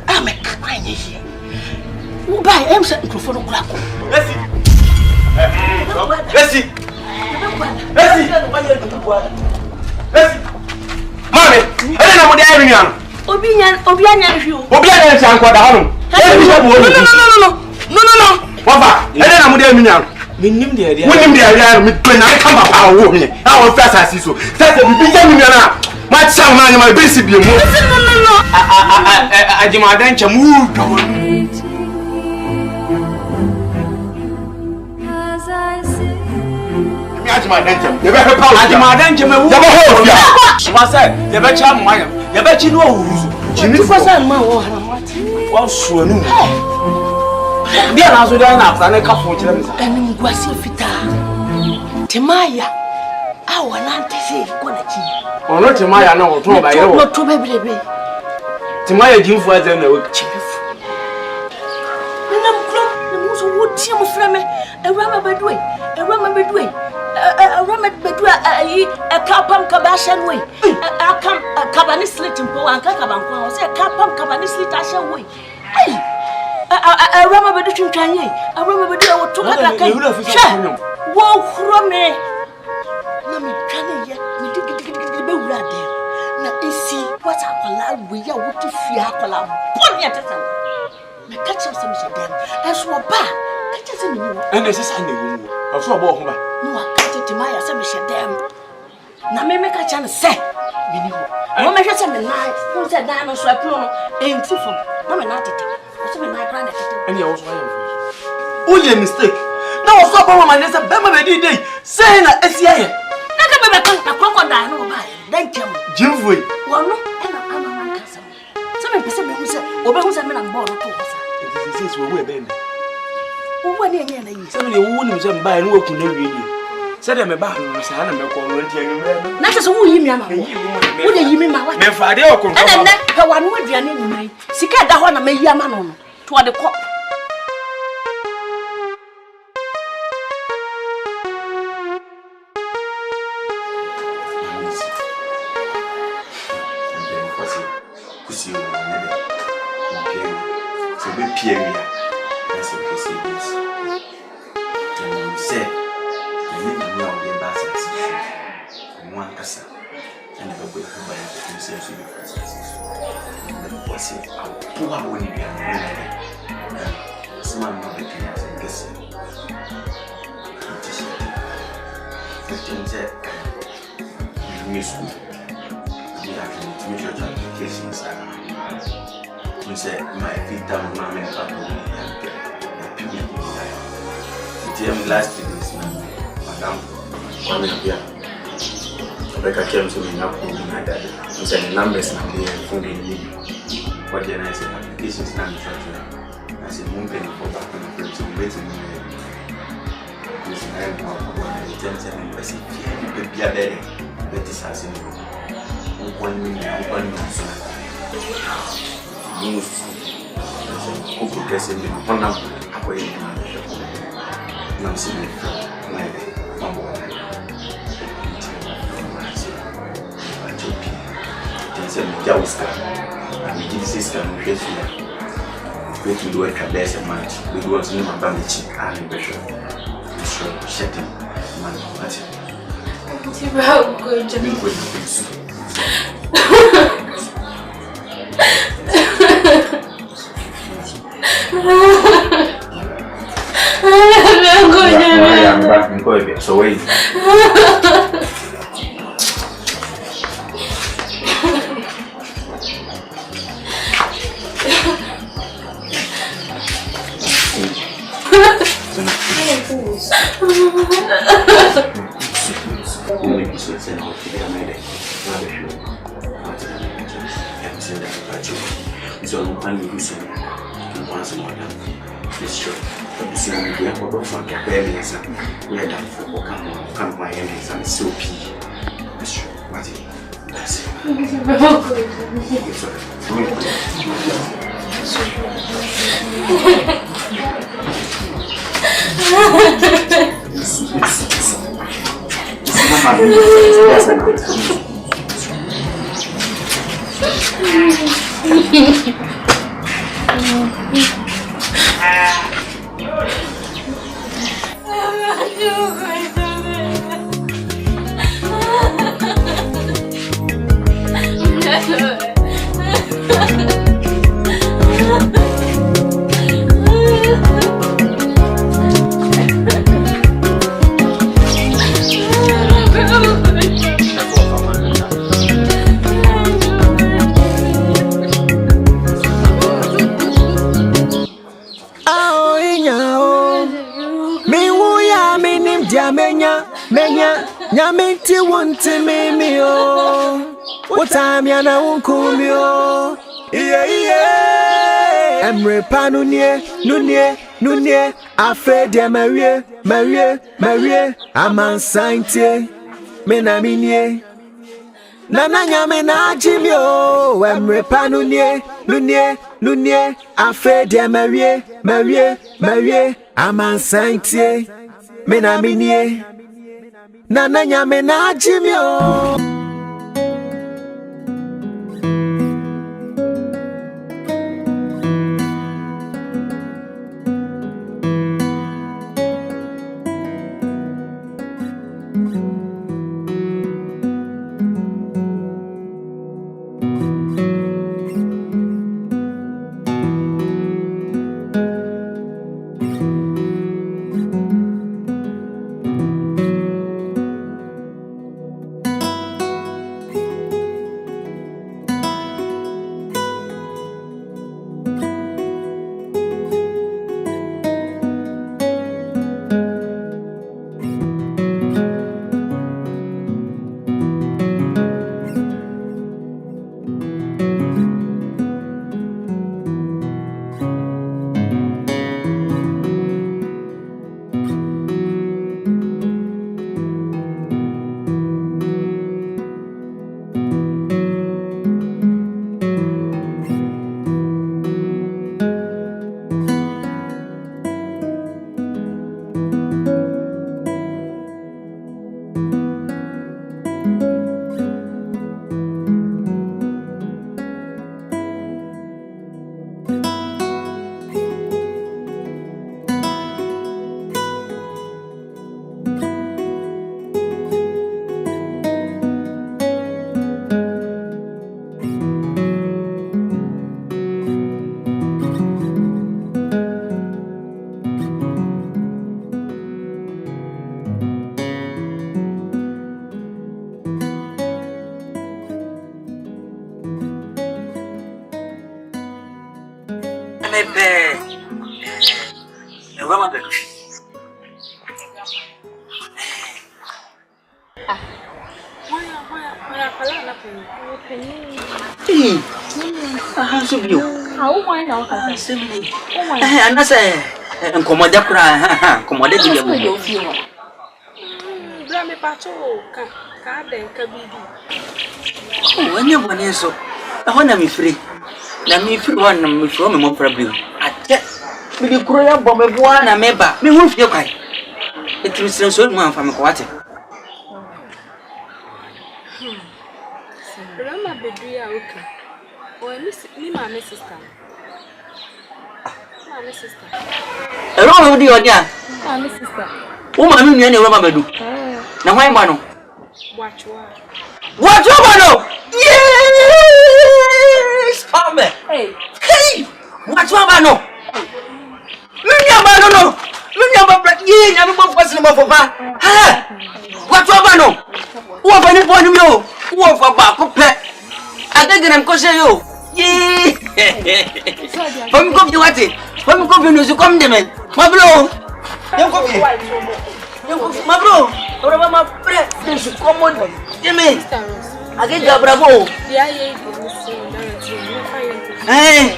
A me kakra nye hie. Wo ba em se mikrofon kura ko. Esi. Esi. Esi. Esi. Mame, ade na mo de ayi nyan. Obi anya hwio. Obi anya ntan kwa da hono. No. Wafa, ade na mo de ayi nyan. Minim de ade. Wonim de ade me pe na ka papa wo me. A wo fa asasi so. Sase bibi nya mi na. Ma cha ma nya ma be si bi mu. No. Ajima dan chamu do. Mi ajima dan cham. Ye be he pa. Ajima dan chamu. Ye be he ofia. Shima say, ye be cha mo anya. Ye be chi no wuruzu. Chini ko sa ma wo haramati. Wa so nu. Bia na so dan na afta na ka fo kire me sa. Enu gwasi fita. Timaya. Awa na ntese ko na chi. Ono Timaya na oto ba yero. No to bebrebe. Timaya jimfu azen na we Chibifu. Na mklo, na muso woti mo frame. Ewama bedwe. Ewama bedwe. Ewama bedwe ayi kapam kabashan we. Akam kabani slit mpo anka kabanko. O se kapam kabani slit ashan we. Ai. Rama bedu chunchanye. Rama bedu ya wotoka kaka. Wo krome. Na mi twane ye, mi digidi be wura dem. Na esi what akola we ya woti fi akola boni atata. Me catch him some dem. That's what ba. Catch him me. And this is Sunday room. I saw a ball. No, I catch it to my assumption dem. Na me make a chance say. Me ni. No me hwese me nai. Who said that no so I no enti fom. No me na tete. So me na grant tete. And you also have. Oh, you mistake. Now I saw Bama and said, Bama day. Say na SCI. Na ka be kan na crocodile no ba. Then kem. Jimfrey. Wo no e na ama man kasa. So me pese me hu se obehu se me na mbo no to hosa. This is where we bend. Wo wani enye na yi. Say me wo nim se mba no waku na wie die. Say dem ba no say na me ko no ntia ni me. Na se wo yi mi ama wo. Wo de yi mi ma wa. Me fa de okun. Na na he wa no aduane nyumai. Sika da ho na me yi ama no no. To de ko. Last days, madam, come here. Like I came to Nyarko, my dad. I'm saying numbers and the phone in me. What then I said, applications now. I said, one penny for back on the place, so waiting. This is I'm not going to tell them, but see, you could be a better. But this has in 1 million, 1 million. Who could guess in the one number? I'm seeing it from my mom. There's a Jauska, and we did this kind of question. We do a cabeza match. We do what's name about the chick and the bishop. Shut him, man. What's it? I'm back in Kobe, so wait. We have a from the bellies and we had done for come my enemies and so pee. That's true. What is that's it? Nyamenti wonte me o. What time yana unkumbi o. Yeah. Emre panu nunie. Afede Marie. Amansante. Menaminie. Nana nyame na jimi o. Emre panu nunie. Afede Marie. Amansante. Menaminie. Nana nyame na jimi o. maybe. The woman be Grandma Bedria, okay. Or Miss Nima, sister. My sister. A wrong with you, yeah. My sister. Woman, you know what I do. Now, why, Mano? Watch what? Watch over, no? Yes! Farmer. Hey, hey! Watch over, no? No. Yeah, I'm not passing my papa. Watch over, no? What any point of you? What for back up? I think I'm cautious you. Yeah. When you come to what it? When you come to come to me, my bro. My bro. What about my friend? This is common. Jimmy. I get the bravo. Hey.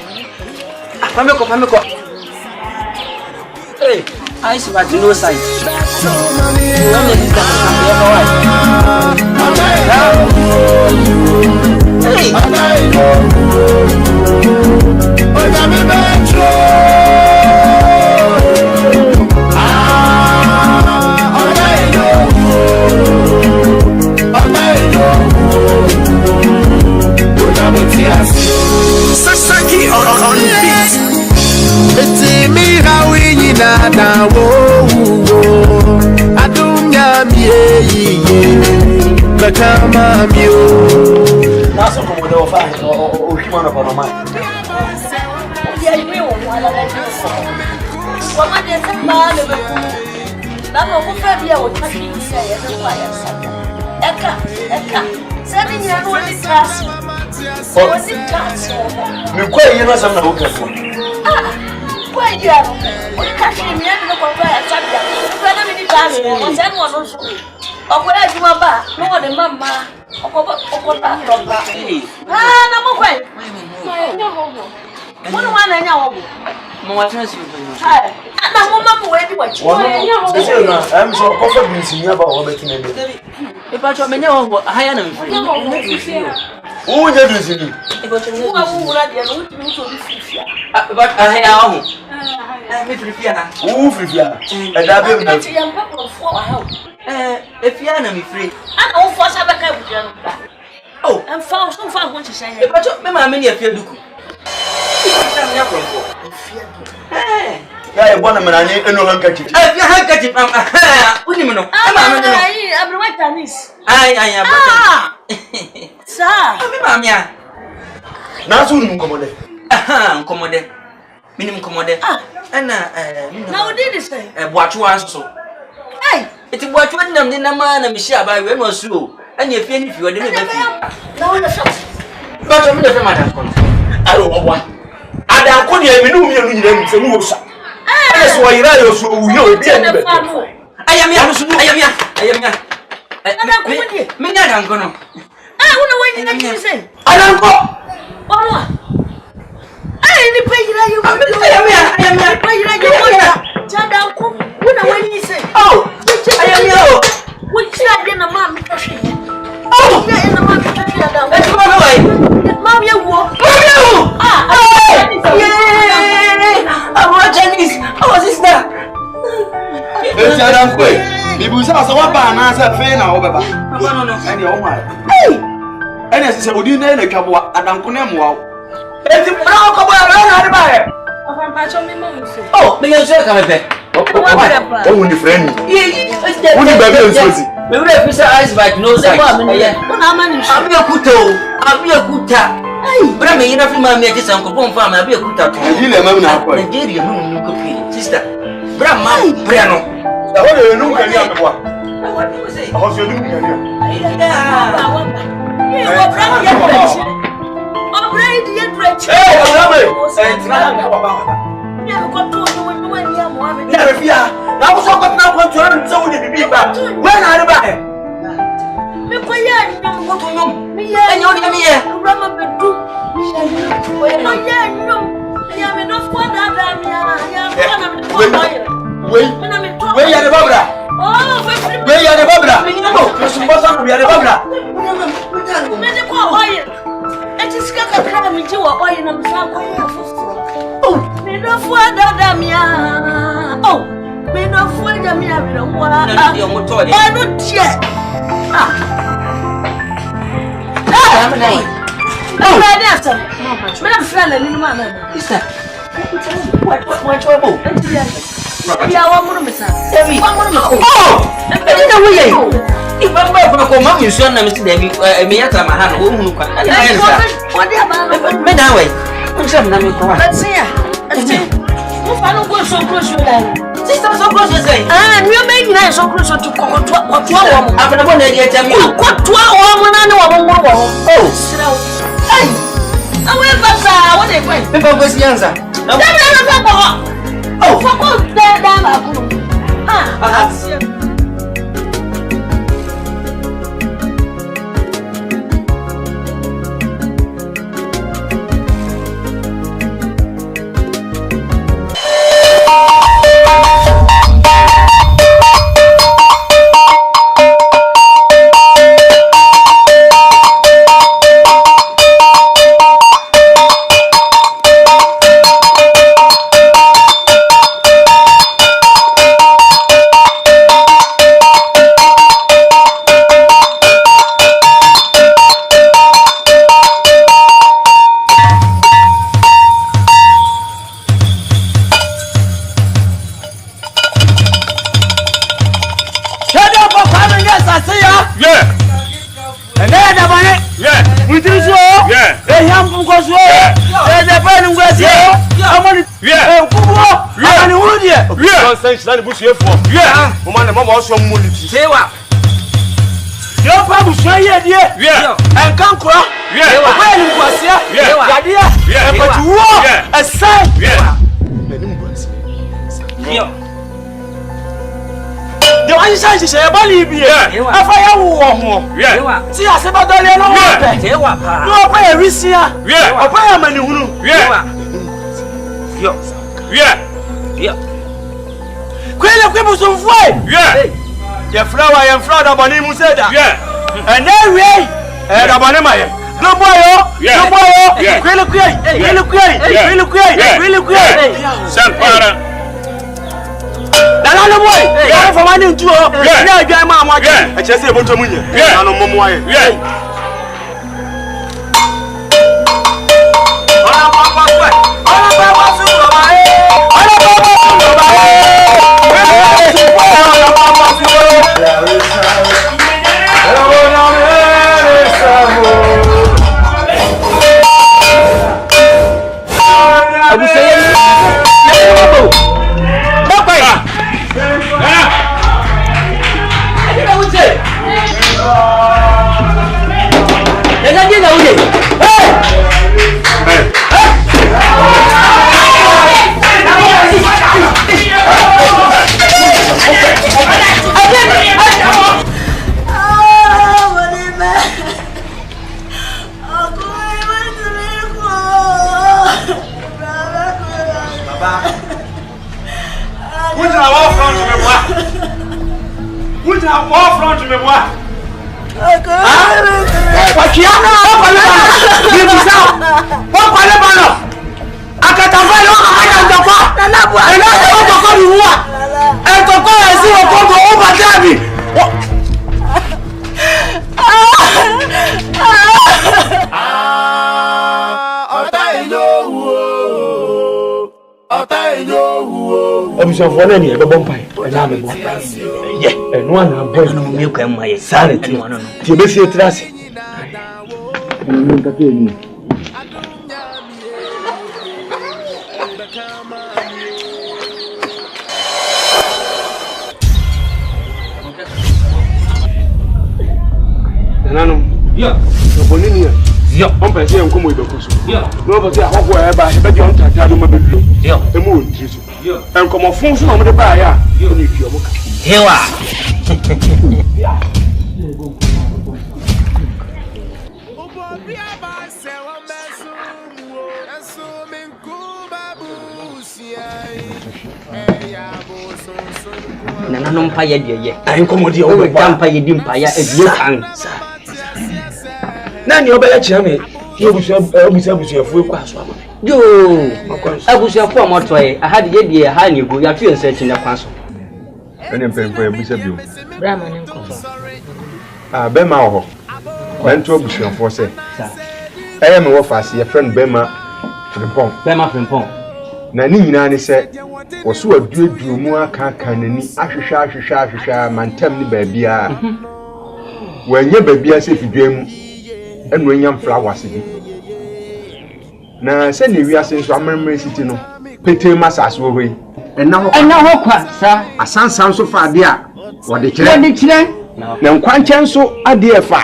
Famiko. Hey, I see what you know, side. Sasaki on beat. It's me how we na wo adunya mi bakama mi o naso como de ofa o himano para mais ya iwe o wala la so wa ma de ba le be na no ko fa bia o tafi se ya de wa ya sa eka se ni nya no ni class o ni class mi kwa yena sam na o kafo Why you are? What cash in the end of the subject? You better be the class, and then one also. Or where you are back, no one, the mamma, or ah, no more way. One and your more transfer. I'm a woman where you watch. I'm so comfortable about all the things. If I told me no, I am who is it? But I am. Who Fifiana? And I will not if you are free. I don't force a back. Oh, I'm found so far what you say. If I took my many of you. Yeah, one man, I need no handkerchief. If you handkerchief, I'm right on this. I am. Sir, Mamma. Now soon come Commode. Minimum commode. And now did you say? Watch once so. Hey, it's what you them in a man and Michelle by when was you. And if you are the now in the shop. But I'm never madam. I don't know what. I don't know you to move. That's why you so you I am here. I'm going to. I wonder what you say. I don't go. I didn't pay you. I am here. Pay you. Chanda, when you say, oh, I am here. Which I didn't a man. Oh, yeah, in the man. Let's go away. Mommy, you walk. I'm watching this. Oh, sister. It's a damn quick. People say, so what banana said, Fena over. And your mind. Hey! And as I said, would you name a couple? I don't know. It's a brown couple of buy. Oh, because you're coming back. Oh, when the friend. When you baby is busy. We will have eyes but no sight. I'm your kuto. I'm your kuta. But I mean, enough of my mates and Kupon farm. I'll be a kuta. You never know. Nigeria, you could feel. Sister, Brahma, Briano. I want to know what you say. I was doing here. I'm ready to get Yo, on peut dire comme il veut que ça. Yo, non parce que à quoi est bas, c'est bien traité de ma bébé. Yo, et moi dit ça. Yo, un comment fonction on me pas ya. Yo, ni puis on. Hewa. Nana no mpa ye de ye. Ai komodi o be ba mpa ye di mpa ya e die kan. Na ni oba ya chia me. Yo busia fu kwa so ama. Yo, abusia fu amoto ye. Aha de ye de ha ni go ya fi nsa chi na kwa so. Ene mpempo ya busia bio. Brahma ne nkofo. Ah, be ma ho. Wento abusia fu se. Eye me wo fase ye friend be ma frimpon. Be ma frimpon. Na ni nyina ne se wo so aduaduo mu aka nani ahwehwa mantam ni baabia. Wanya baabia se fidua mu. Enu enyam flowers bi. Na se ne wiase nso amamre city no. Pete masase wo hoi. Ena ho kwa sa asansan so fa ade a wo de kire. Na nkwanche nso ade efa.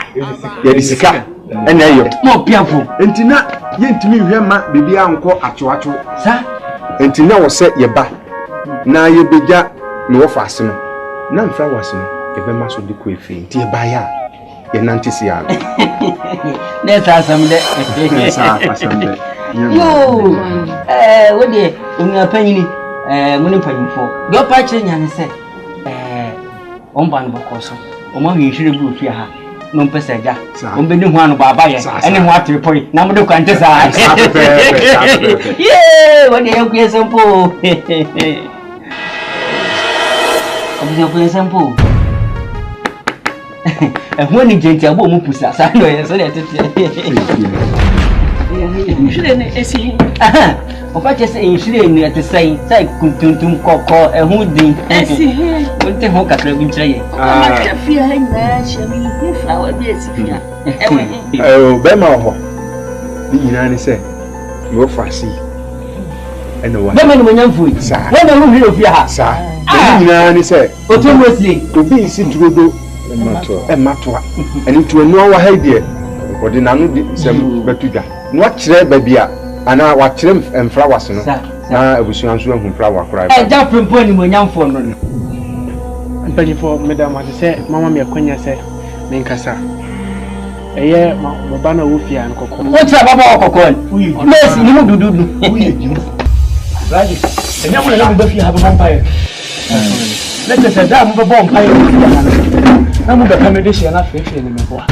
Ya di sika. Ena yo. Mo piafo. Entina yentimi hwe ma bibia anko atwoatwo. Sa entina wo se yeba. Na yebeja no wo fa ase no. Na flowers no ebe maso de ko efe. Nti eba ya. Ye nantisi ya. Nessa samde. Nessa samde. Yo. Wo de onua panyini muni panyimfo. Do pa kire nyane se omba no bokoso. Omo hwehwere bu fi ha. No mpesa ja. Ombe ni ho anu baba ye. Ene ho atrepoi. Na mo de kwante sa. Yeah, wo de yakuye sempo. Obi yakuye sempo. Ehun ni gente abo mu pusa sa no ye so de tete. Inhire ne esi. Aha. O fa che se inhire ni ate sai kuntuntum kokko ehun din. Esi he. O te ho kakra bi ntre ye. Ma ka fi ha na shami ni flower bi esi fi. Be ma ho. Ni nyina ni se wo fasi. Eno wa. Be ma ni mo nyamfu. Wo na mu hiro fi ha. Sa. Ni nyina ni se. O to mostly. Obi si durodo emato eni to enu wa haidie odi nanu di sem betuga no akire babia ana wa kire flowers no na ebusuan so ehun flower kora ja prempo ni mo nyamfo no mpani for madam ati se mama me akonya se me nkasa eye baba na wo fia nkokko wo tra baba okokko yes ni mu dududu raji enya mo na be fia ha baba mpae let us say da mo be bomb mpae na mo be kamedeshe na fefe ni me bo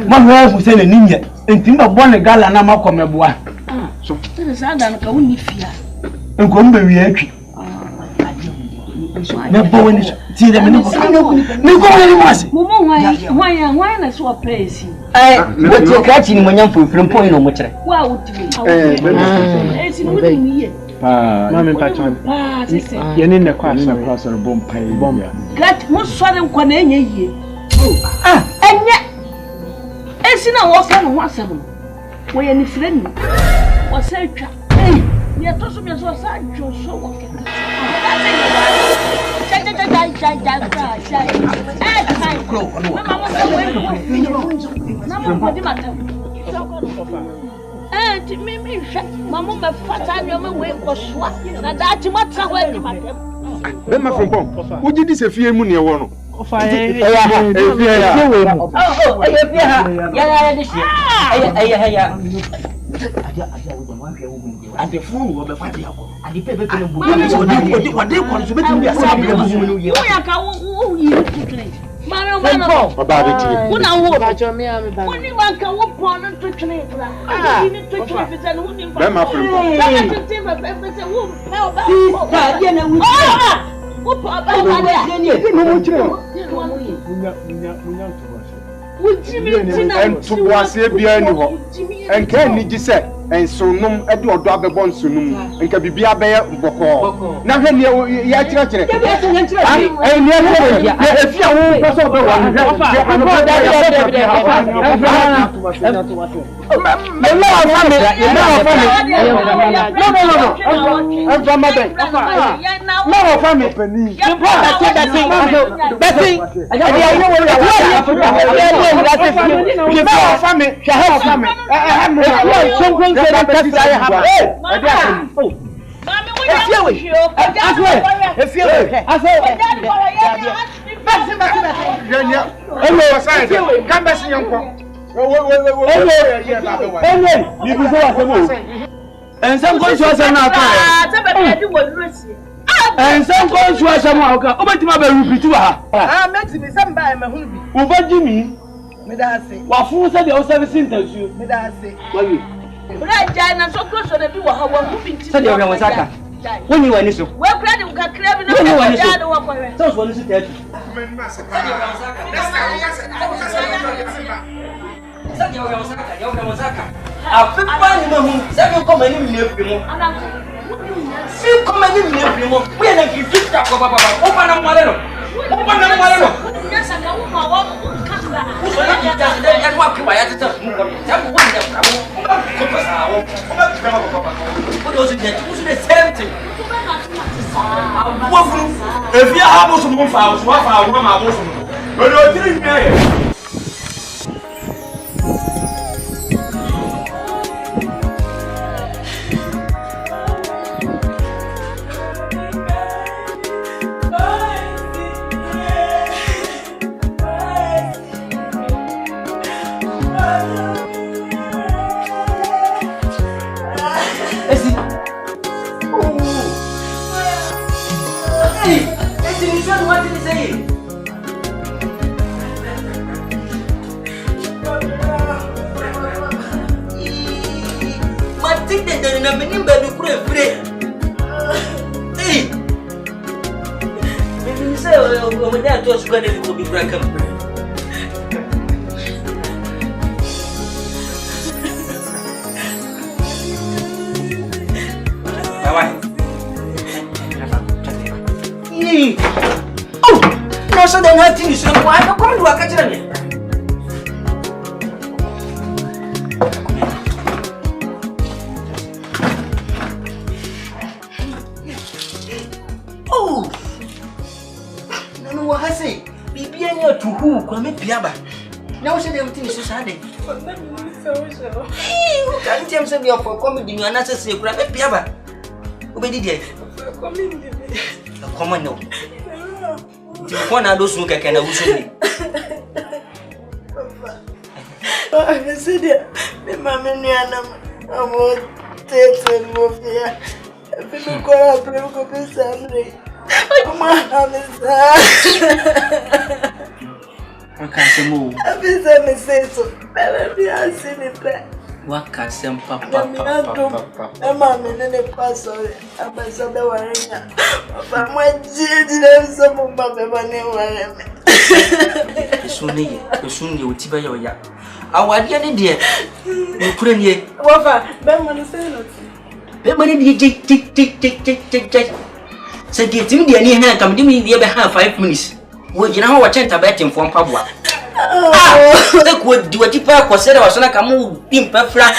ma ho se ne ninya enti mba bo ne gala na makomeboa so te sa da na ka woni fia enko mbe wi atwi na bo woni ti de me ni ko ni mwase mo hwan na so praise wo ti ka chi ni mo nyamfo frempo ni no mo kire wa wotimi esi no woni ye Mama mpacha. Ye ni ne kwa so bom pai bom. Gat mo sore nkwa na enye yie. Enye. Esi na wo ka no ho asem no. Wo ye ni freni. Wo sa atwa. Ye to so me so sa adwo so wo keta. Mimi mama me fata ni o me we ko soa na da ti matra ho ani madam be ma frompon wo gidi se fie mu ne wo no o fa e fie ha ya de shi ya ade fun wo be fata yakọ ade pe be ko bu ode ko so be ti ya sa be mu ye wo ya ka wo yi tutule mara mara baba be ti wo na wo ba jo me am ba woni man ka wo pon no tutule bra ni tutule bi za no woni be ma frompon ba ti ti ba be se wo ba ba ye na wu wo pa ba ba ni no mo kire wo jimi ti na en to boase bia ni ho en kan ni gi se ensonum e de odo abebo nsonum nka bibia be boko na hwe ne ya kire eh ne efia wo person be wa When you are so, well, credit will get clear enough. Those one is dead. If you have some files, what I want my bosom. But you're 3 million. No, so then I think so. Why not come to a catcher? Oh, no, what I say? Be near to who come in Piaba. Now, said everything is so sad. Can't tell me for comedy, you are not a secret Piaba. Obey the come on, no. One of those who can me. I said, the mamma, I want to take and move here. If you go up, you go to Sunday. I can't move. I've been saying so. I've been seeing it back. What can some papa? I'm in a pass on it. I'm a son of a but my dear, some of my name. Soon you will tell your ya. I want the dear. You couldn't hear. What? Beman say tick. Said the Timmy near hand come to me the other half 5 minutes. Would you know what chant about him from Pabua? They could do a cheaper said I was like a move in Pefra.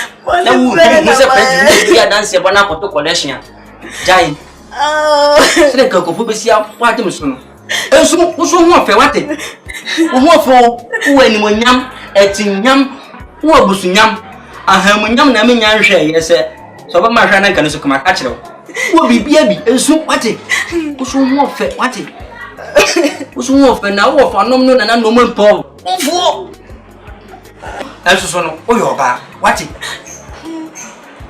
Then we will dance a banana to collection. Giant. Oh, the cocoa will see out what him soon. And so, who's one for what? What for when yam, at yam, what was yam? I have when yam namin share, yes, sir. So, my friend can come at you. Will be baby, and so what? Who's one for what? Who's one for now of a no and a no Paul? That's so, oh, your bar, what?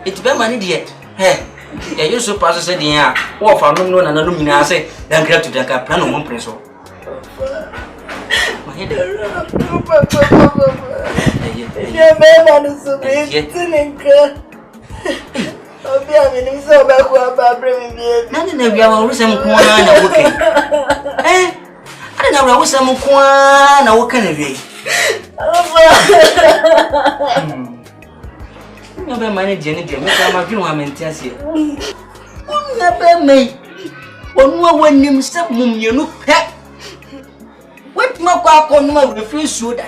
It's been money yet. Hey, you so pass said, yeah, or for no and a lumina say, then grab to the plan of one pencil. My head, your man is so big. Oh, yeah, I'm so bad. What bringing me? Nothing of your some corner working. Eh? I don't know some corner working of it. No be manage any day. Me come agree on maintain here. Unya be me. Onu wanim se mum yenu pe. What ma kwa kono ma refuse so da.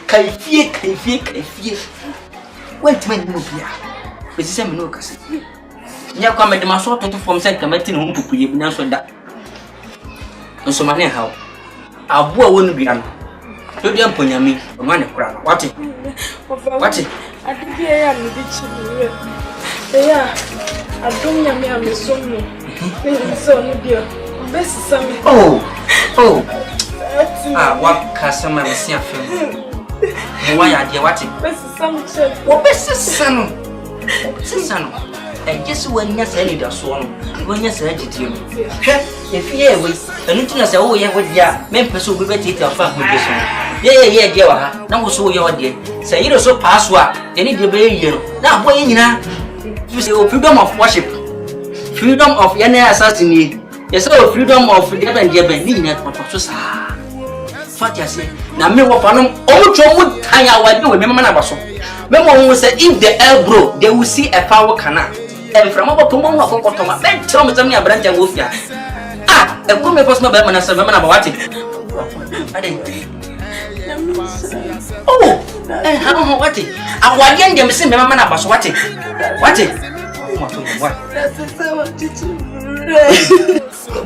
Kaifie. Wait me no bia. Be se me no kase. Nya kwa me de ma so to from say kamati no mpupuye bi na so da. Nso mane hawo. Abo a wonu bia no. Do dia mponyame, o ma ne kura no. What? Adibi ya mi di chiri. Eya, adom ya mi amesomo. Me so no bia. Best sami. Oh. What customer me see afem. Mo ya dia what? Best sami che. Wo best sano. Sano. Just when you say it so on. When you say it you. If you we, and you say oh yeah with ya, men person we better take off with this one. Yeah, dear ha. Now so you are there. Say you so password. They need to be here. Now boy nyina. You say oh freedom of worship. Freedom of any assassinate. Yes, oh freedom of the ben ni na so sa. Fatia say na me wo fa no omucho mu tan ya wade we me na ba so. Me mo say if the elbow they will see a power canal. And from about tomorrow, I'm going to make some of them a branch and wolf. Ah, a woman was not better than about what it. Oh, and how what it? I want young them see my man about what it. What?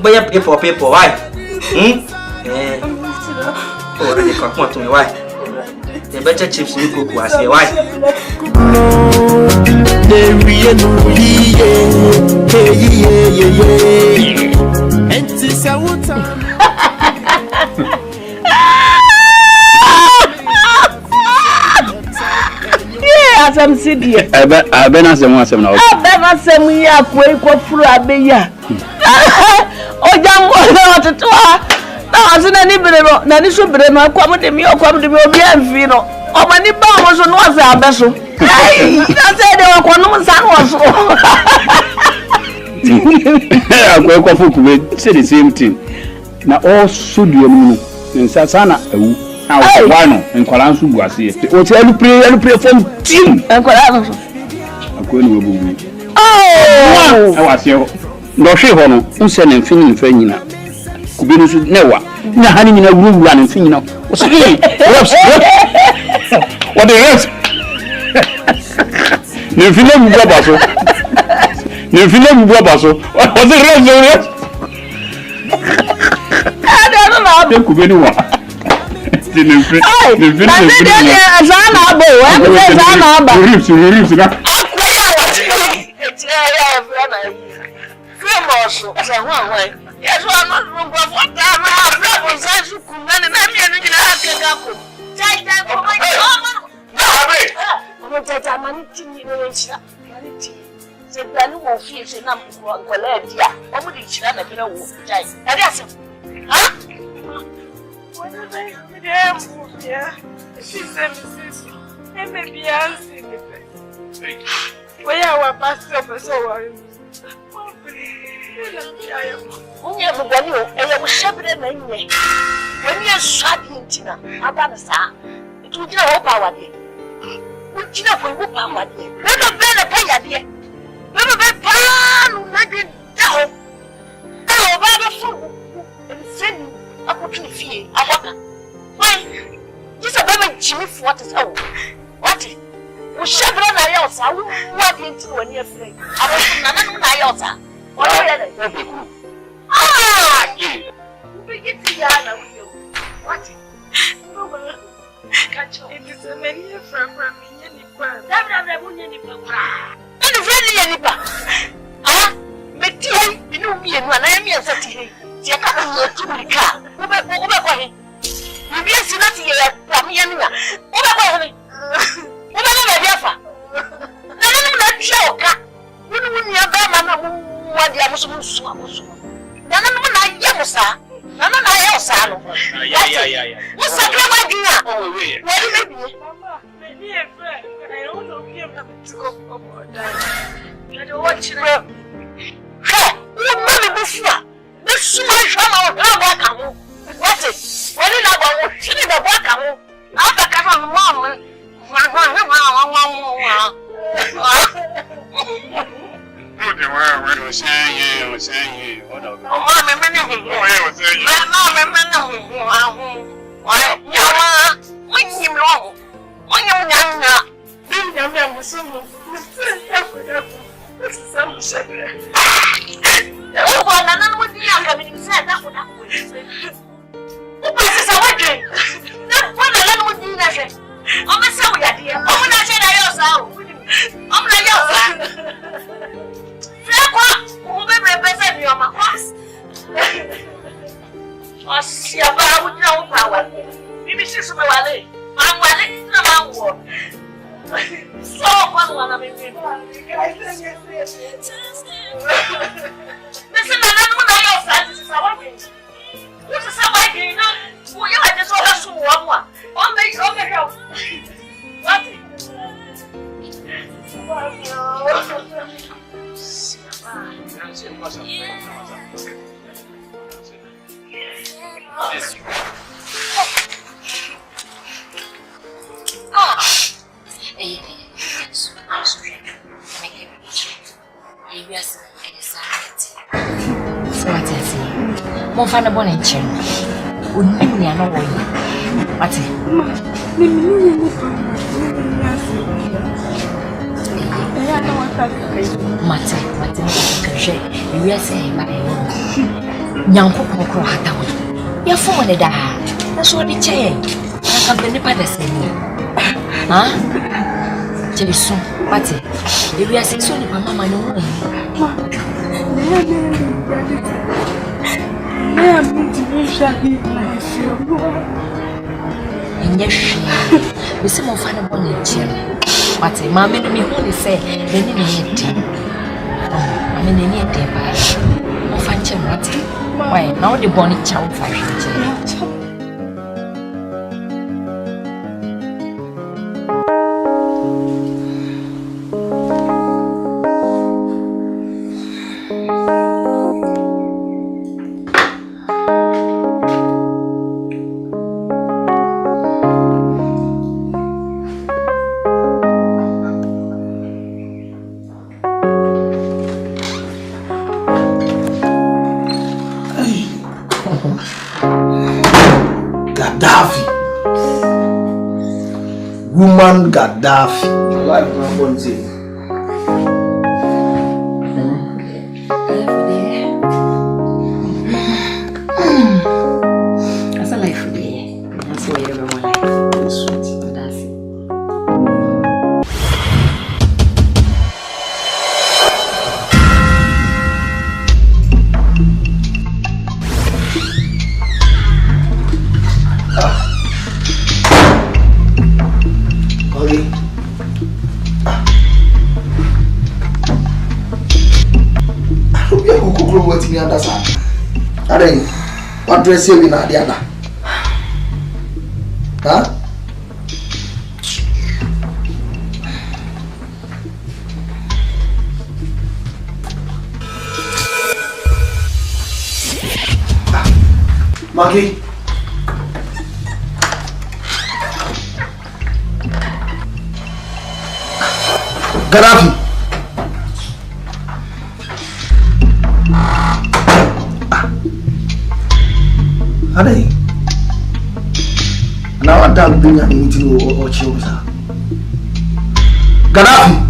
Buy a paper, why? Oh, they come to me, why? The better chips you cook was here, why? Asam sidi. Abe na se mo asem na o. Abe na se mu ya ko furu abe ya. O jambo na ototo a. Na asina ni bere no, na ni so bere no kwa mo de mi obi amfi no. O ma ni ba mo so no ase abe so. Ai, na se de wa ko no san wo so. Akwa fu kube say the same thing. Na all studio mu nsa sana ewu. Wano enkwala nsu bu ase. O ti elu pray from team. Enkwala no so. Akwa ni wobu mi. Oh! E wa se ho. No hwe ho no, unse na mfini mfa nyina. Kube no so newa. Na hani nyina wuru na mfini nyina. O so reps. What the reps? Ne mfini mu baba so. Ne mfini mu baba so. O so reps. I don't know. Kube ni wa. Nyarko kokro hatawo. Ya fo ne da. Na so di che. Na ka beni pa da seni. Ha? Jesu, pati. Ewi ase so ni mama no mo. Ma. Ne am ti shahi life. Enye shi. Bisi mo fa ne bo ne che. Pati, ma me no mi hu ni se, ne ni yedi. Mami ne ni yedi ba. Mo fa nche mati. Why, now the bonny child fashion. Woman Gaddafi. Life na bonzi. That's a life for me. That's why you're my life. Sweet. That's it. What me understand? Are what dress you in the other? Huh? Maggie. Gaddafi. Ade. Now I don't bring an meeting or chills. Gaddafi.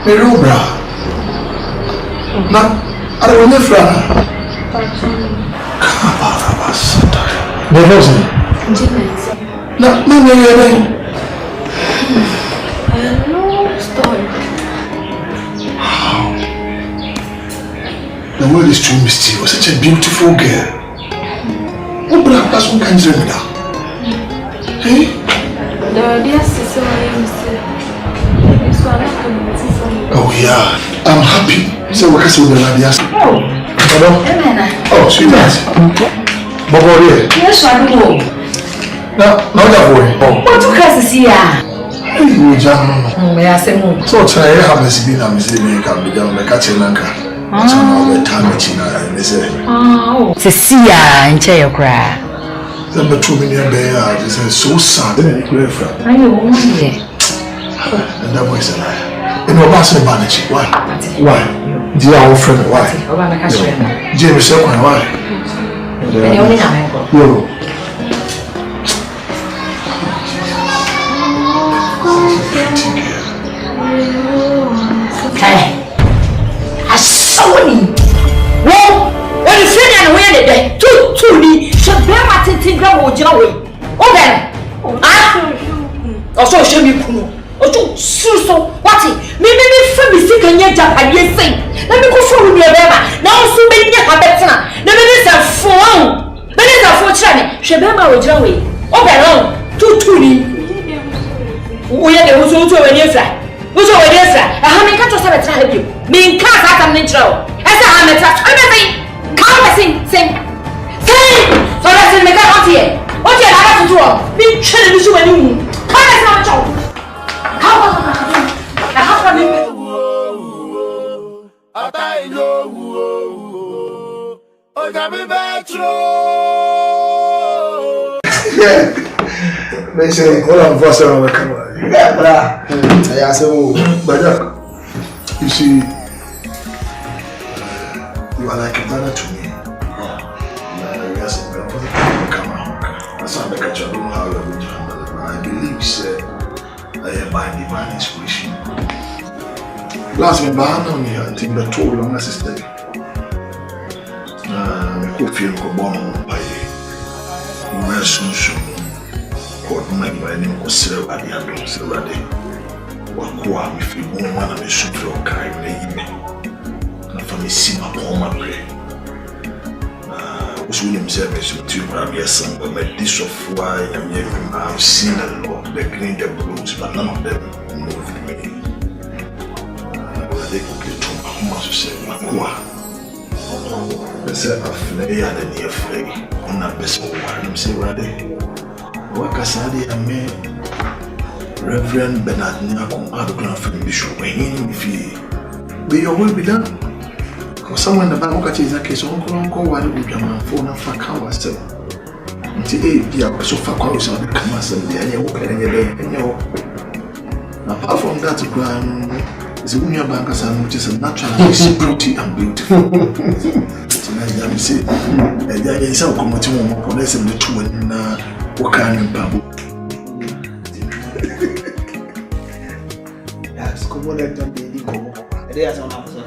Merubra. Na, I don't know fra. The husband. Na, no. No story. The world is too mysterious. Such a beautiful girl. What black person can you do that? Hey? The dear sister, oh yeah, I'm happy. So what can I do? Oh, sweetheart. Bobo here. Yes, I do. No, not that boy. What took us to see ya? You jam. So try have a sibling and say can be done like catching anchor. Oh, to see ya and tell you cry. The 2 million bear is so sad. I know, yeah. And that boy's a liar. In Obasa Banachi, why? Dear old friend, why? James said, why? I saw him. Well, when you see me and we're there, two me, should bear my tinting gram or Joey. Oh, then, also show me Kuno. Or to so what? Maybe from the sick and yet Japanese thing. Let me go for your river. Now, so many habits. Never is a phone. Then is a fortune. Shabama or Joey. Oh, then, two me. We are the Uso when you fly. Uso when you fly. I haven't got to have a time you. Mean cats at a natural. As I am a touch. Everything. Come sing. So that's in the car here. What you have to do? Be chilling you when you come as not joke. They say, hold on for a second. Yeah, I say, but you see, you are like a brother to me. Yes, Asante, I don't know how you are going to handle it, but I believe, sir, by divine inspiration. Last week, I think the told on my sister. I could feel born by my son. What my name was Sarah at the end of Sarah Day. What go if you won't want to shoot your car in the evening? And for me, see my home prayer. William service to Rabia son, but my dish of why I've seen a lot, the green, the blues, but none of them moved me. They could get to how much to say, Makua. They said, a flay and a near flay on that best of one, say, Raddy. Wakasadi and me, Reverend Bernard Nyarko, out of Grand Family Bishop, when he may your will be done. Someone in the bank is a case of Uncle while we can phone and fuck ourselves. Until 8 years, so far, I was on the commerce and the walk and apart from that, is a Union Bankers and which is a natural beauty and beautiful. Tonight, I say, there is a commotion more less than the 2 and Wakan and Babu. That's common and baby. There's an answer.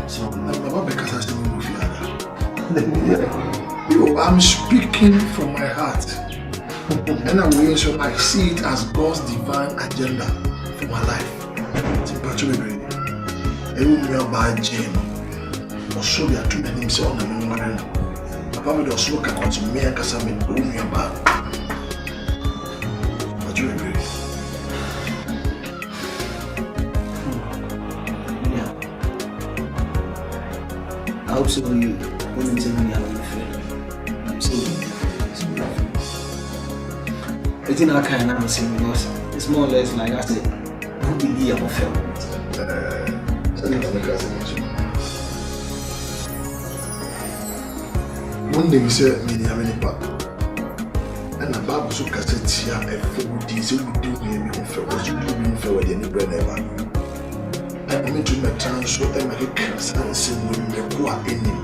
So, I'm speaking from my heart, and I see it as God's divine agenda for my life. It's particularly a by Jane or so they are too many himself on the morning. I probably also look at me and Casamin, whom you are bad. But you agree. I hope so you wouldn't tell me how you feel. I'm saying it's beautiful. I think I can't answer because it's more or less like I said, who believe I'm a film. One day we said, me have any part. And the Bible so cassette here, a full diesel would do me what you do me for any bread ever. I mean to my town so I make a cancer and send women who are in him.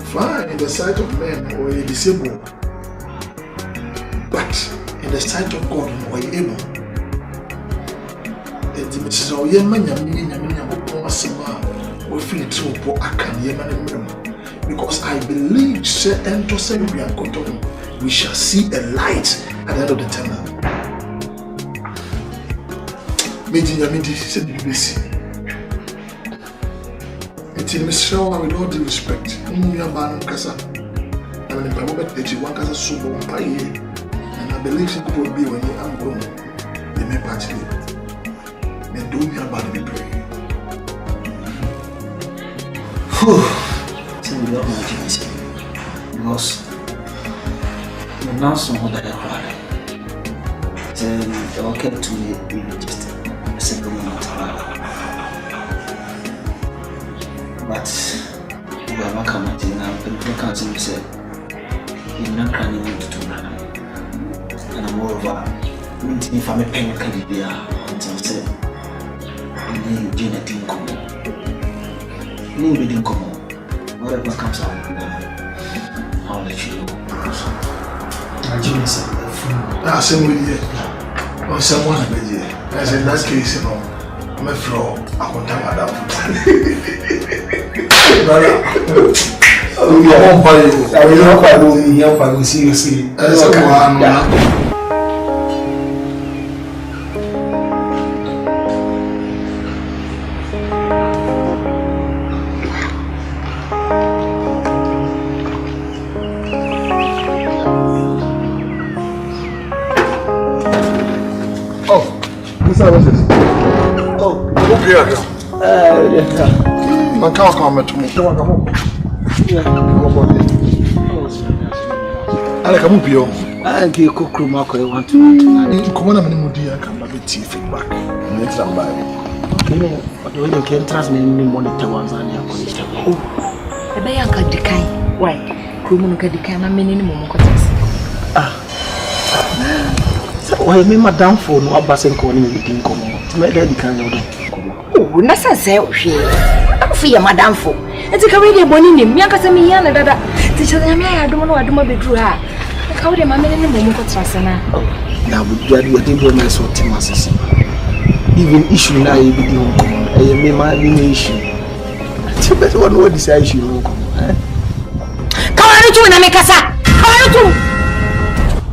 Fine in the sight of men or a disabled, but in the sight of God, or able. The Mrs. Oyema, we feel true for because I believe we shall see a light at the end of the tunnel. It's in Miss Shaw with all due respect. And I believe it will be when I'm grown. They may participate. Then do me about the prayer. So we don't know Jesus. Because the announcement that I heard, then they all came to me just a simple moment. But we are not coming to now, but we can't say, you're not crying into two. And I'm moreover, if I'm a pen, can be until say, you need to come. You need to come. Whatever comes out, I'll let you know. I said, or someone, I said, in that case, you know, I'm a fraud. I won't tell my dad. I won't buy you. I will not buy you. I will see you. That's a one. I can't comment to me. I like a movie. I give Cook Marco. I want to come on a minute. I can have a tea feedback. Next time, by but when you can transmit me monitor ones and your police. Oh, the Bayan can decay. Why? Crewman can decay my minimum. Ah, why me, Madame, for no absent calling me in common to make that kind of. Oh, Nasa say, I'm free, Madame for. It's a career bonnie, Miaka me yana dada. Teacher, I don't know, I do my bedroom. I called him a minimum of Trasana. Now, we graduated with my sort of masses. Even issue now, you be home. I am my issue. Too bad one word is issue. Come on, to Namekasa. Come on, to.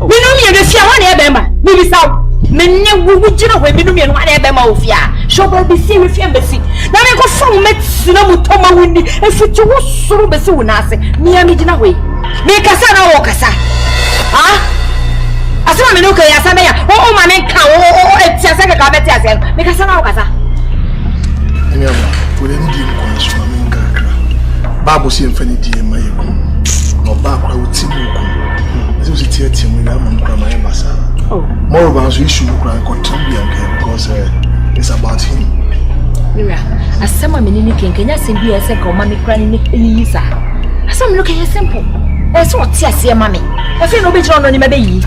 We know me the fear one Ebema. Maybe so. Men would you know when we know me and one Ebema of ya. Show by the sea with embassy. Now I go from Metsuno Toma Windy and fit you so soon. I say, Miami dinner way. Make us an Okasa. Ah? I saw me look at Yasamea. Oh, my name cow. Oh, it's a second carpet. Make us an Okasa. We didn't give one Babu Symphony, my or back I would see this was a theatre with them and Grandma Massa. More about the issue because it's about him. Mira, as someone in can you send me a second mommy crying in Lisa? As some look at you simple. That's what I see, mommy. I feel no better on my baby.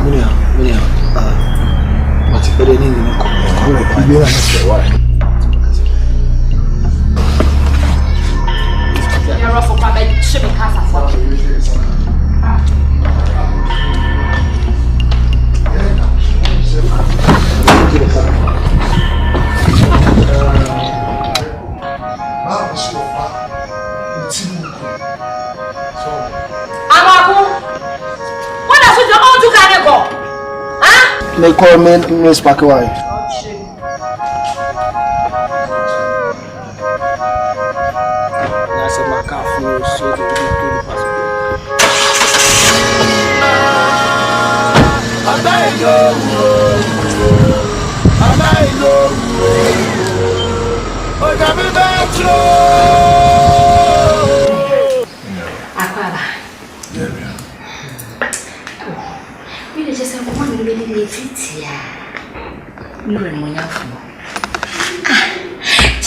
Miriam, what's better than you? You're off for my shipping casa for what does it all to go? Huh? They call me Miss Pakawai. That's a macaw so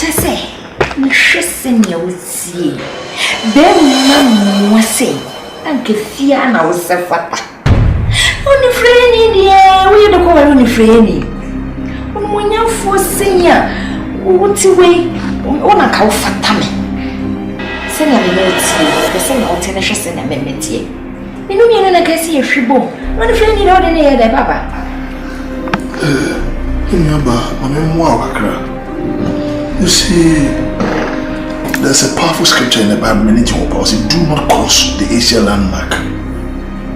just say, Christiana will see. Then, Mamma was saying, and Christiana was a fata. Only friend, dear, we are the only friend. When you're for senior, what's away on a cow fatame? Send a minute, the same alternation and amendment. You mean I can see a shibo? What if you need all the near there, Papa? You see, there's a powerful scripture in the Bible, many things do not cross the Asia landmark.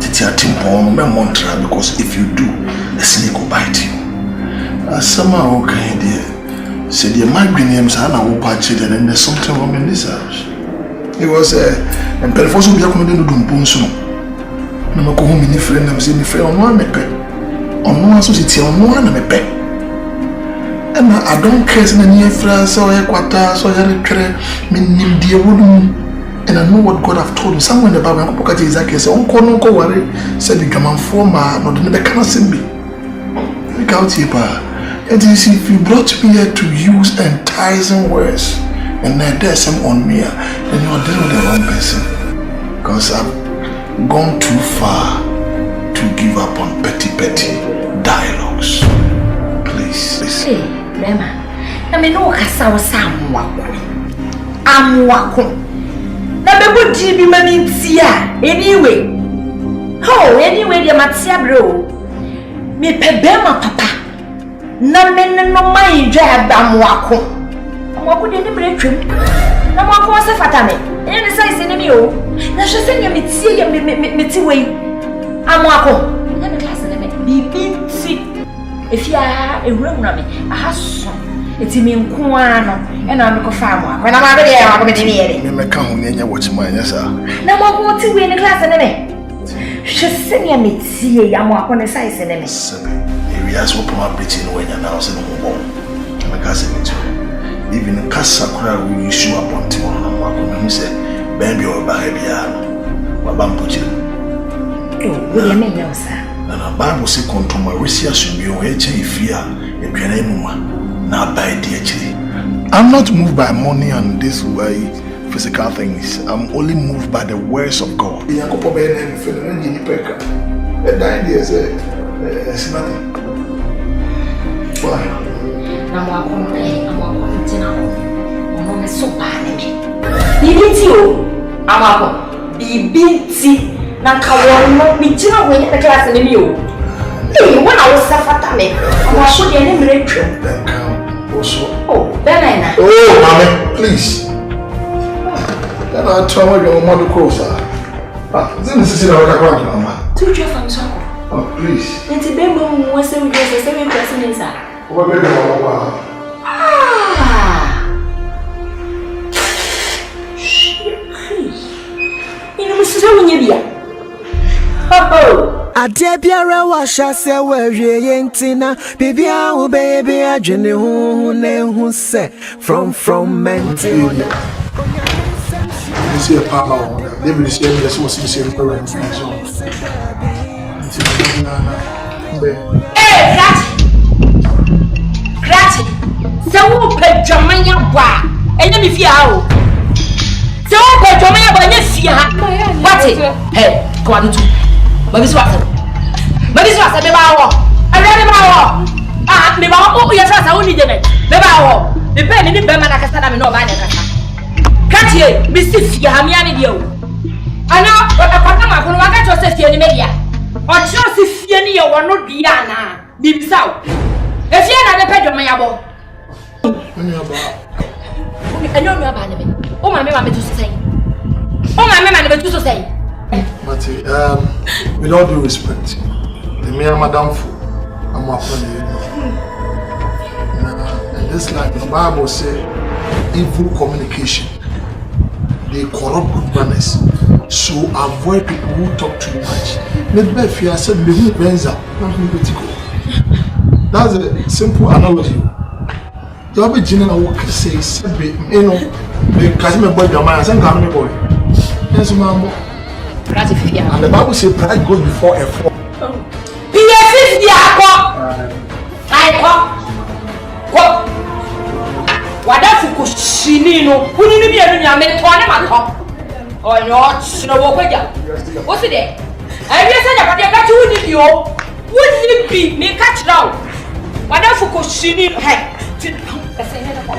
Because if you do, a snake will bite you. Somehow, okay, dear. Said the migraines are now patched, and then there's something wrong in this house. It was and Pelfoso be accommodated to Bunso. No, go home in the friend, I'm saying, friend on one pet. On no associate on one and a pet. And I don't care in any phrase or a quarter, so I recre, meaning dear woman. And I know what God have told me. Somewhere in the Bible, I'm going to exactly say, "Oh, no, go worry." Said the Gaman former, not the cannot send me. Look out here, pa. And you see, if you brought me here to use enticing words, and there's some on me, then you are dealing with the wrong person. Because I've gone too far to give up on petty dialogues. Please. Hey, Rema, I mean, no, I'm walking. Na be go be mani tia anyway. Oh, anyway, the matia bro. Me pebema papa. Na me no mai dwa ba moako. Moako de ne bretwem. Na moako se fata me. E ne sai se ne mi o. Na hwe se ne me tie ye me ti wei. Amoako. Na me class ne me. Bibinti. Efia ewura na me. Ahaso. Eti mi nko ano e na me ko fa mo akwa na ma be de ya ko me de ne me meka ho ne nya watch man yesa na mo ko ti we ne class ne ne hwese ne me tie ya mo akwa ne size ne me sebe e wi aso po ma preach no wanya na o se no mo me ka se me to even kasa kura we issue upon ti no mo akwa me se ben bi o ba bia no wa ba mpochi we ya me nya osa na Bible say kontoma we si asumi o e che ifia e dwana enuma. I'm not moved by money and this way physical things. I'm only moved by the words of God. It's nothing. Why? When I was suffering, I was so young. Oh, Benina. Oh, mommy, please. Then I'll tell you your mother calls her. Then this is our account, Mama. Two from oh, please. And to be able to say we dress the same person inside. What baby, you know, Mrs. Onyebia. Oh. Adebiara washa se wewe yentina bibia u baby ajene hu ne hu se from mental. You see a power. They will say this was sincere parents. Hey, Grati. So who pe jamanya wa? Enye mi fia o. So who pe jamanya wa nye fia. What it? Hey, go on to. Baby swasa be bawo arere bawo me bawo o yesa sa woni jeme be bawo me pe ni be ma na kasa na me no ba na kasa katie me si fia ha me ani dia o ana o ta kwata ma kono waka cho se fie ni media o cho se fie ni ye wono dia na bi bisa o e fie na de pedwo ma yabo oni aba enyo mi aba ne me o ma me tu so sei o ma me tu so sei. But with all due respect, the mere madam fool, I'm up on and this like the Bible say, evil communication, they corrupt good manners. So avoid people who talk too much. Maybe if you said me benza, that's a simple analogy. You have a general work say, you know, because my boy, your man, I'm coming boy. Yes, ma'am. And the Bible says pride goes before a fall. PSC wadafu kushinino kunini bi enu nyame to ne mato onyo chino wo kwaja wo se de awie se nya pade ka ti wuni bi o wuni bi me ka chirawo wadafu kushinino he ti ese ne ko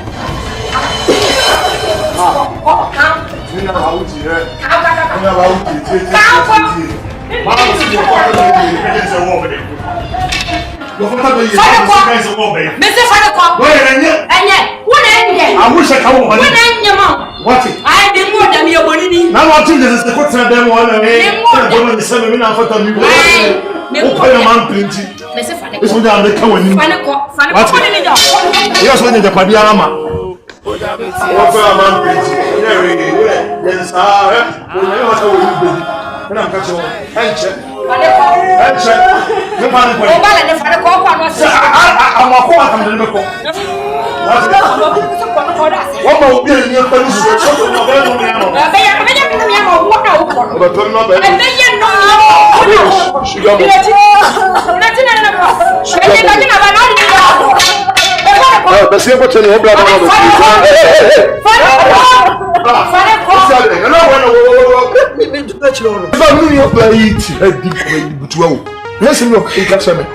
Listen, look, he catch me.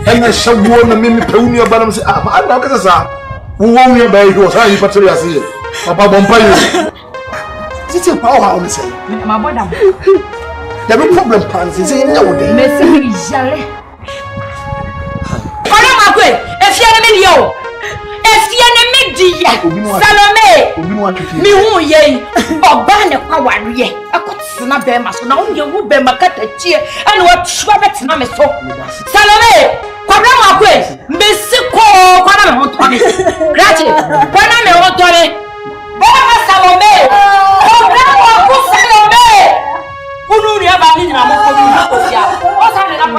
And I shall warn the mimi pony about him. I'm not going to say, who won't be a baby was how you put it as here. Papa Bompire. It's a power, I say. My brother. There are problem plans. Is it no day? Messi, Jale. If you're a million, if you're a media, Salome, me who ye, or Banner Power, ye, I could snap them as now you would be my cut a cheer and what Schwabbits name so. Salome, Quadama Quay, Messico, Quadama Montoni, Gratty, Quadama Montoni, Baba Salome, Salome, who knew the Abanina Montoni, what I did not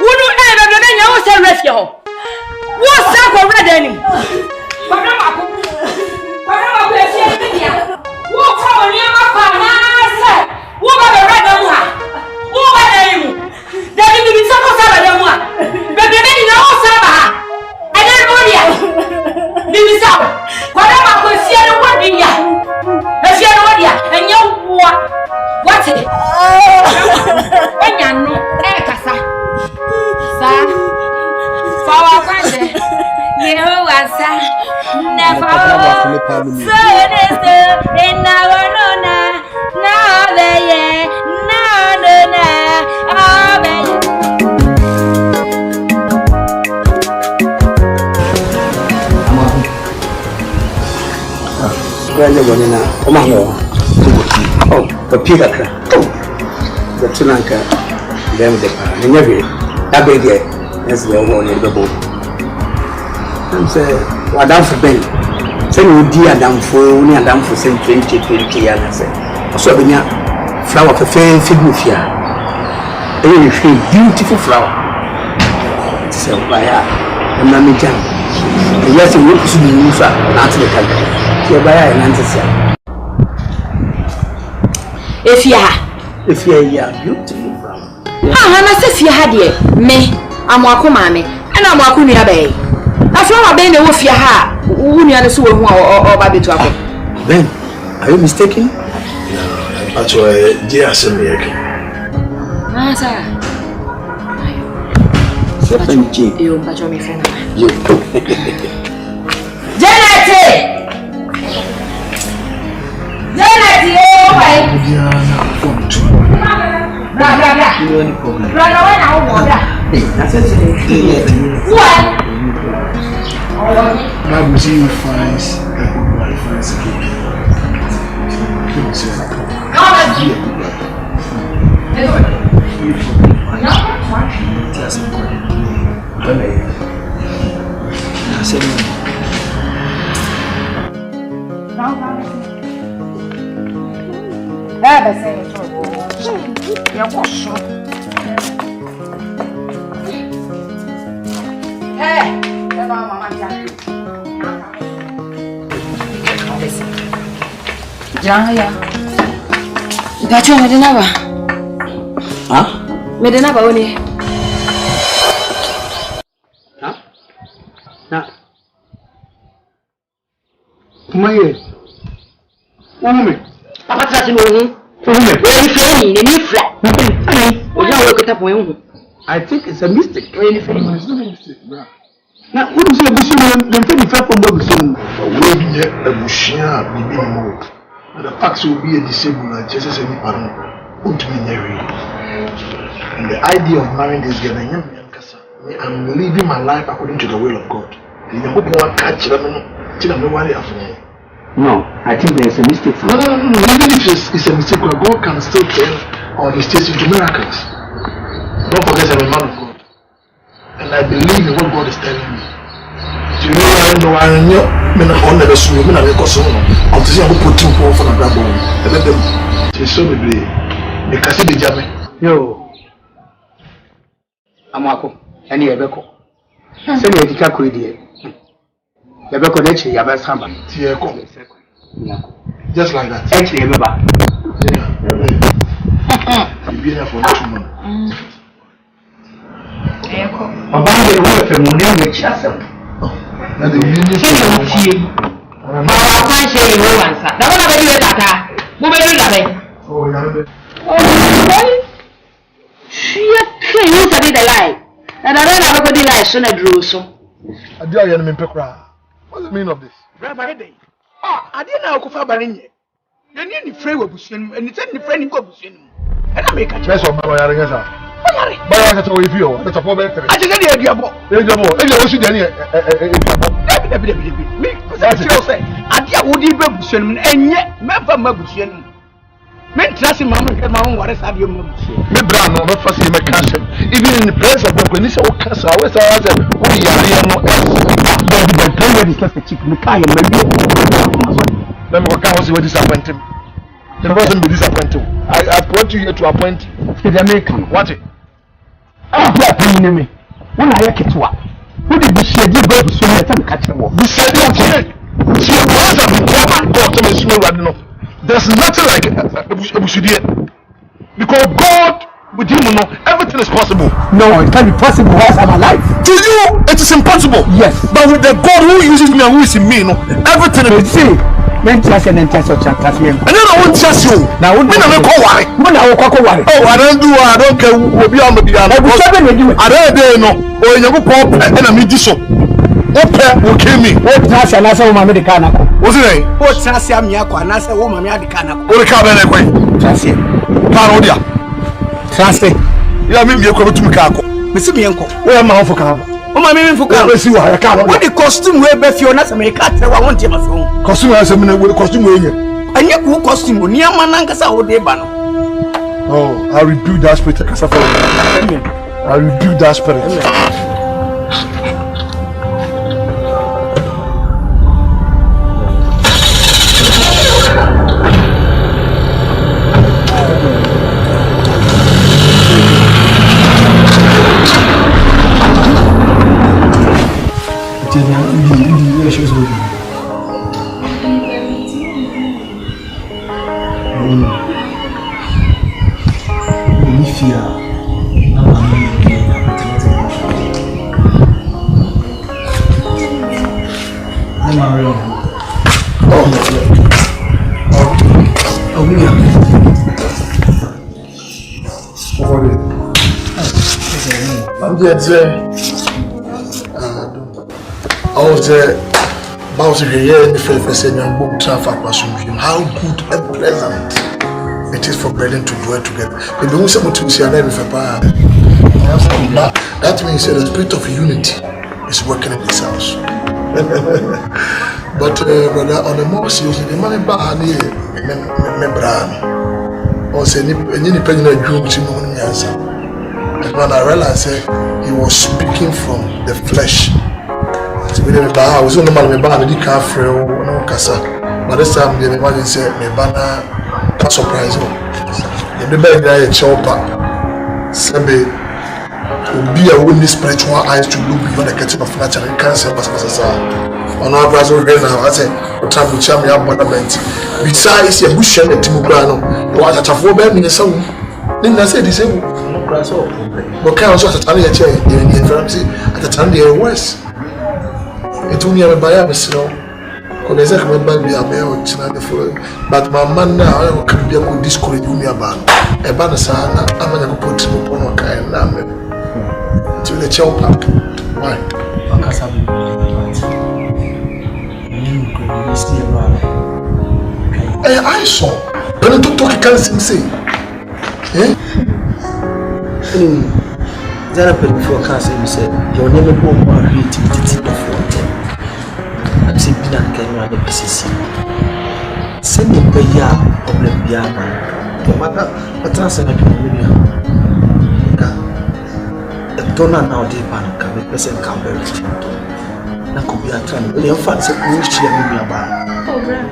who do ever the men you say rescue? What's that already? Oh, the pig. The Tunanka, them the pan, and every that baby, as the one in the boat. And say, what down for Ben? Say, you dear damn for only a damn for 20 years. I say, so when you flower for fair figure here, a beautiful flower. So, by her, and Mammy Jam. Yes, you look to the news, not to the country. Here by her and answer. If you're beautiful from I says you had ye, me, I'm Wakumame, and I'm Wakunia Bay. That's why I've been with your heart, who near the sewer or baby trouble. Ben, are you mistaken? No, actually, dear Samir. Ah, sir. You but your friend. You. Janet! Bible see finds that good wife finds a good. Jangan baca medena apa? Hah? Medena apa ini? Hah? Nah. Kumawood. Umi. Apa terasa ni? Umi. Ini flat. Ojo kita punya. I think it's a mistake. It's not a mistake, bro. Now, who is a bushman? Then tell me from the bushman. Where be a bushman? Be more. And the facts will be a disabled and just as any panel. And the idea of marrying this girl, I'm living my life according to the will of God. No, I think there's a mistake. No. Even if it's a mistake, God can still turn our mistakes into miracles. Don't forget I'm a man of God. And I believe in what God is telling me. Do you know I know I'm never sure. I'm never sure. I'm just going to put two for the grab on. And let them show me the Cassidy Jammy. Yo, Amako, any Ebeko. Send me a Kaka idea. Ebeko, that's your best hammer. Just like that. Actually, remember. You've been here for 2 months. About the way from Munich Chasm. That's the union. I can't share your answer. Now, what about you? Oh, she can't study the lie. And I don't have a good lie, son of Druso. I do enemy pepper. What's the meaning of this? Rabbi Day. I didn't know Kofa Barinye. You need the frame of Bushin, and it's any friend in Bushin. And I make a choice of my lawyer. But I have to wait for you. That's a problem. I just said, you have more. You have more. You should have me. That's what I say. I would be Bushin, and yet, Memphis Bushin. Men trust him, Mamma, get my own what is have you moved. Me brand no first in my castle. Even in the place of the Venisa or Casa, where's our other? We are here no else. The player is just a chick, Mikai, and maybe. Let me work out what disappointed. It wasn't be disappointed. I brought you here to appoint the American. What it? I'm blocking me. When I get to what? Who did the shade you go to swim at and catch them? The shade she was a woman. There's nothing like Bushidie. Because God with him, you know, everything is possible. No, it can't be possible whilst I'm alive. To you, it is impossible. Yes. But with the God who uses me and who is in me, you know, everything is see. Men trust and trust of Chantasmian. And then I won't trust you. Now, when I go worry. When I walk worry. Oh, I don't care who be on the piano. I don't know. Oh, you go pop and I mean this. Ope will kill me. What trust and I say, Woman, the Kanako. What's it name? What trust I'm Nyarko and I say, Woman, the Kanako. What the cabin way? Trust him. Parodia. Trust him. Yeah, maybe you're coming to Mikako. Missy Bianco. Where am I for car? Oh, my name for car. Let's see what I can't. What the costume wear Beffiona to make cat? I want to have a phone. Costume has a minute with a costume. And you go costume near Manangasa or Debano. Oh, I rebuke that spirit. I rebuke that spirit. How good and pleasant it is for brethren to dwell together. That means the spirit of unity is working in this house. But brother, on the more seriously, the man or say any penny dream to know the answer. And when I realized he was speaking from the flesh. I was on the man, but this time the imagine said, me banner, surprise. The bed guy at Chopper, Sabe, will be a only spiritual eyes to look beyond the kitchen of natural cancer. On our brass again, I said, what time we charm your abandonment. Besides, a bush and a Timugrano, what at a 4 bed in the song. Then I said, disabled. But can also at a tiny chair in the infirmity at the time they are worse. It took me a buyer, Mr. Because there's a baby a male following. But my man now can be a good discourage me about a banner sana. I'm going to put him upon a kind of to the child park. Why? Because I'm I saw. When I don't talk, I can't say. Zara before cancer, you said, you'll never go more creativity before them. I'm simply not getting around the PCC. Send him a yard of the piano. But answer not to me. A donor now, deep and can be present Campbell. That could be a time. Your fancy, you share with me about. Oh, right.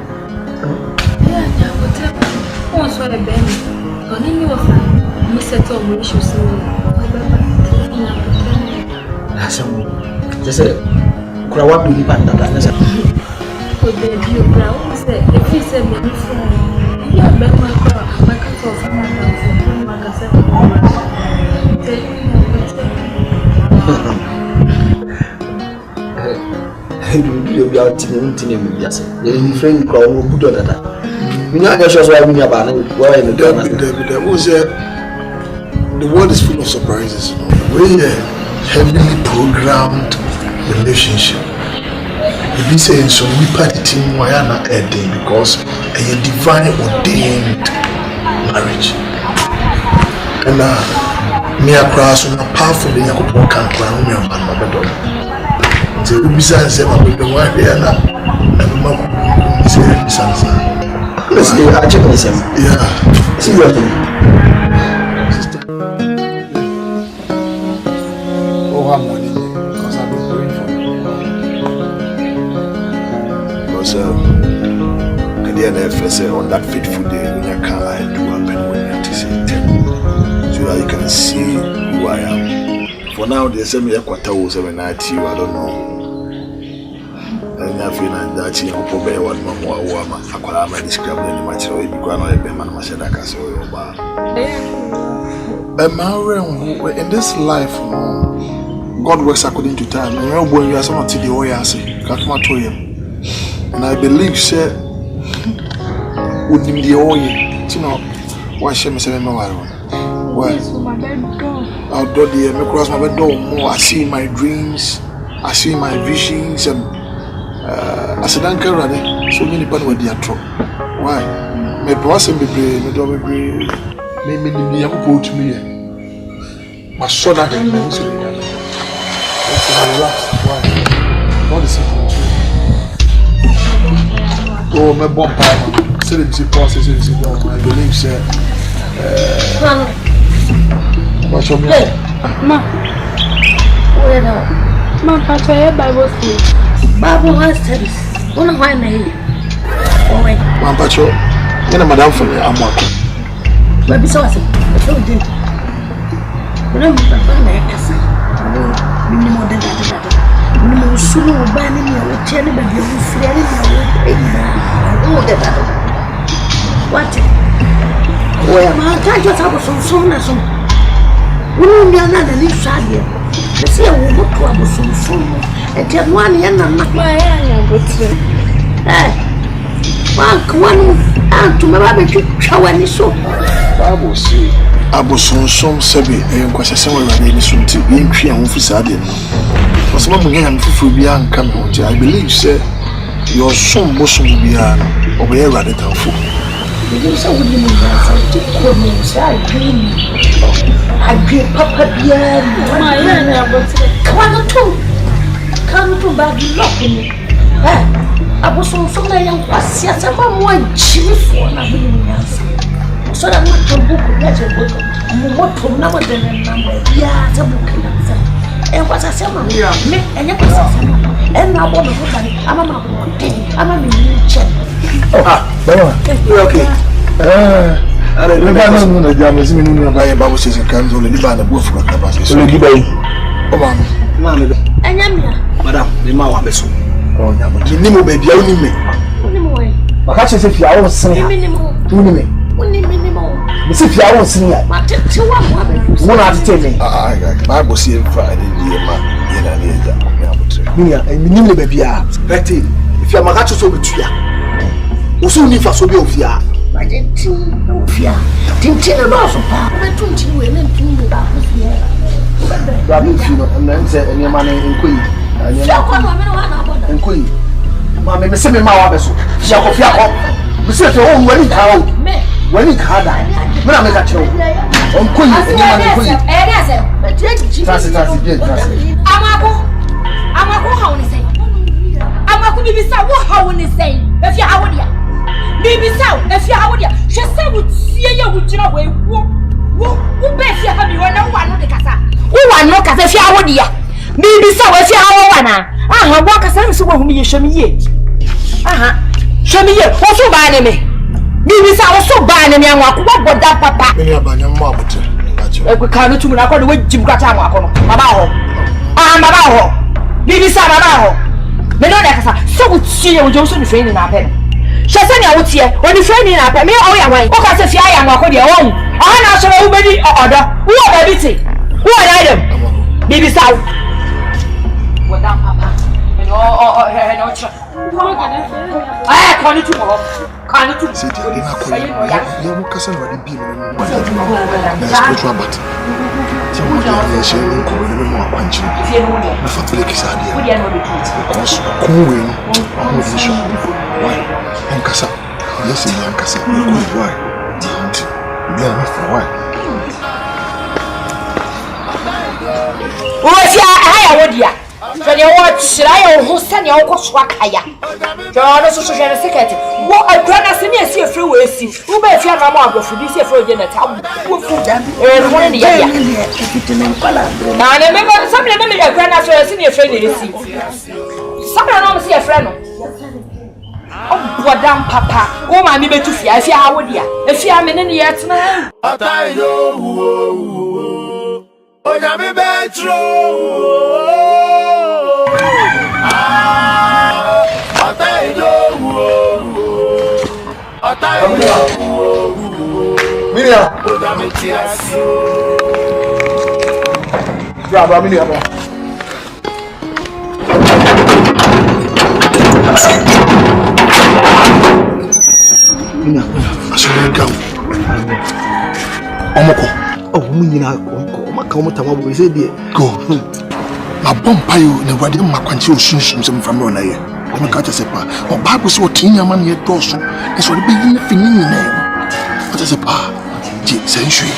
Yeah, whatever. Once what a baby. On any of them, we set up issues. Just say, Kumawood do live under that. Oh, baby, you say, if you said me before, you are better my car, my car for my cassette. You'll be out in yes. The friend called Oduro. We know just why we are banning. Why in the world is full of surprises. We're a heavily programmed relationship. If you say so, we party team why not a day because a divine ordained marriage. And me across on a powerful day I could walk and cry on your man. So we besides them with the wife here and let's see, I check this. Yeah. See what I'm money because I've been praying for you. Because at the end of on that fateful day when you can't I do happen when you anticipate so that you can see who I am. For now they say me a quarter was 7 at you, I don't know. And I feel like that you know probably one more woman I could describe any material because I know a said I can say in this life God works according to time. And when you are someone to the way I say, and I believe, sir, would be the oil, you know, why shall me say, why? I'll do the across my bed door more. I see my dreams, I see my visions, and I said, I'm ready. So many people with the atro. Why? My person be brave, my daughter be brave, maybe the young boy to me. My son, I can why? Not the simple truth. Oh, my bomb partner. Say the process is I believe, sir. What's your name? Ma. Where now? Ma, Pastor, Bible study. Bible studies. What am I name? Oh, wait. Ma, Pastor, you're a madam for me. I'm working. But besides, I told you. But I'm not going to minimum than that. Minimum sooner or banning me or telling me you're free. Oh, that. What? Well, I can't just have some soon as soon. We don't know another new side here. Let's see a woman trouble soon. And tell one year and not my eye. Hey, one and to my rabbit, show any so. Bible say. Aboson sebi enkwase sewe rade ni sunti yentwi an office ade no so mo nganya mfufu bia nka me hoje I believe say your son bosom bia obe rade tanfo you say we need to ko me say agree papa bia my na but kan to bag lock me aboson so na yankwase asema mo ajifo na bi ni yansa so that not to book let's book what from now and number yeah to book and what I say me and and now what I'm a check okay I don't know the jammers me no buy Bible says can only buy the book for capacity so give me mama madam the ma wa beso oh nyamo ni mo baby awuni me maka che se fia wo sen ha wuni me Missy Flower Senior, my teacher, one out of 10. I will see him Friday, and minimum baby. Betty, if you're Magacho so with you, also need for so be of ya. I didn't fear. Didn't tell a lot of power. I told you and then to about this. Rabbi, and then said, and your money in Queen. And Queen. Mamma, Miss Simmy Mawabeso, Shall of your home. Miss, your own wedding out. When you can't die, when I make a show. Bibi sa wo so ba ne me anwa ko boda papa. Me ya ba nya mo abote. E ko ka no tumu na ko no wajim kwata anwa ko no. Baba ho. Baba ho. Bibi sa baba ho. Me no na kasa so wo tie wo jo so ni fe ni na pe. Hye se ne wo tie, oni fe ni na pe. Me o ya wan. O ka se fi aya anwa ko de won. Aha na so wo bedi odo. Wo ba bi ti. Wo ya dem. Bibi sa boda papa. Me no no cha. Kani tu mo. Kani tu. Say the ina ko. Ya mo kasa na bi mo. Na spiritual bat. Ti mo ya she ni ko ni mo akwanchi. Na fatule kisa dia. Ko so ko we no. Mo di so. Why? En kasa. Yes, en kasa. Ko why? Bien, na for why? O sia aya wodia. Jodi wo chira ya wo sane wo kwso akaya. Jodi so hwere secret. Wo akura na se ne esi efre wo esi. Wo ba efia na mo agofu bi si efre wo je na ta wo fu da. Wo ne ya ya. Na ne me some le me akura na so esi ne efre ne esi. Some na no si efre no. Bodam papa. Wo ma mi betu fia efia ha wo dia. Efia me ne ne ya tena. Atayo wo. Oya mi betro. Miriam. Bravo, Miriam. Asante go. Omoko. Oh, munyina omoko. Omaka omotama bo say dey. Go. Na bompa yo na wade makwanche osunsun sem from na ye. Omaka cha sepa. O Bible say o tinya man ye doso. E so be yin fini na. What is pa? Je sensuy.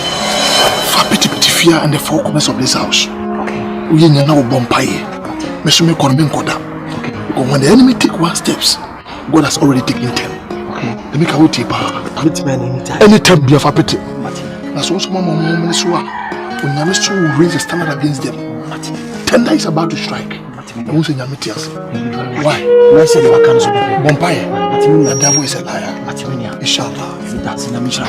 Fa petit fear and the four corners of this house. Okay. We yin na o bompa ye. Me so me kon me nkoda. Okay. Because when the enemy take one steps, God has already taken 10. Okay. Let me go to pa. Anytime be of a pity. That's also mama when Yamistu will raise a standard against them. Tender is about to strike. I won't say Yamitias. Why? I said you are cancelled. Bompire. The devil is a liar. Inshallah. That's in a mission.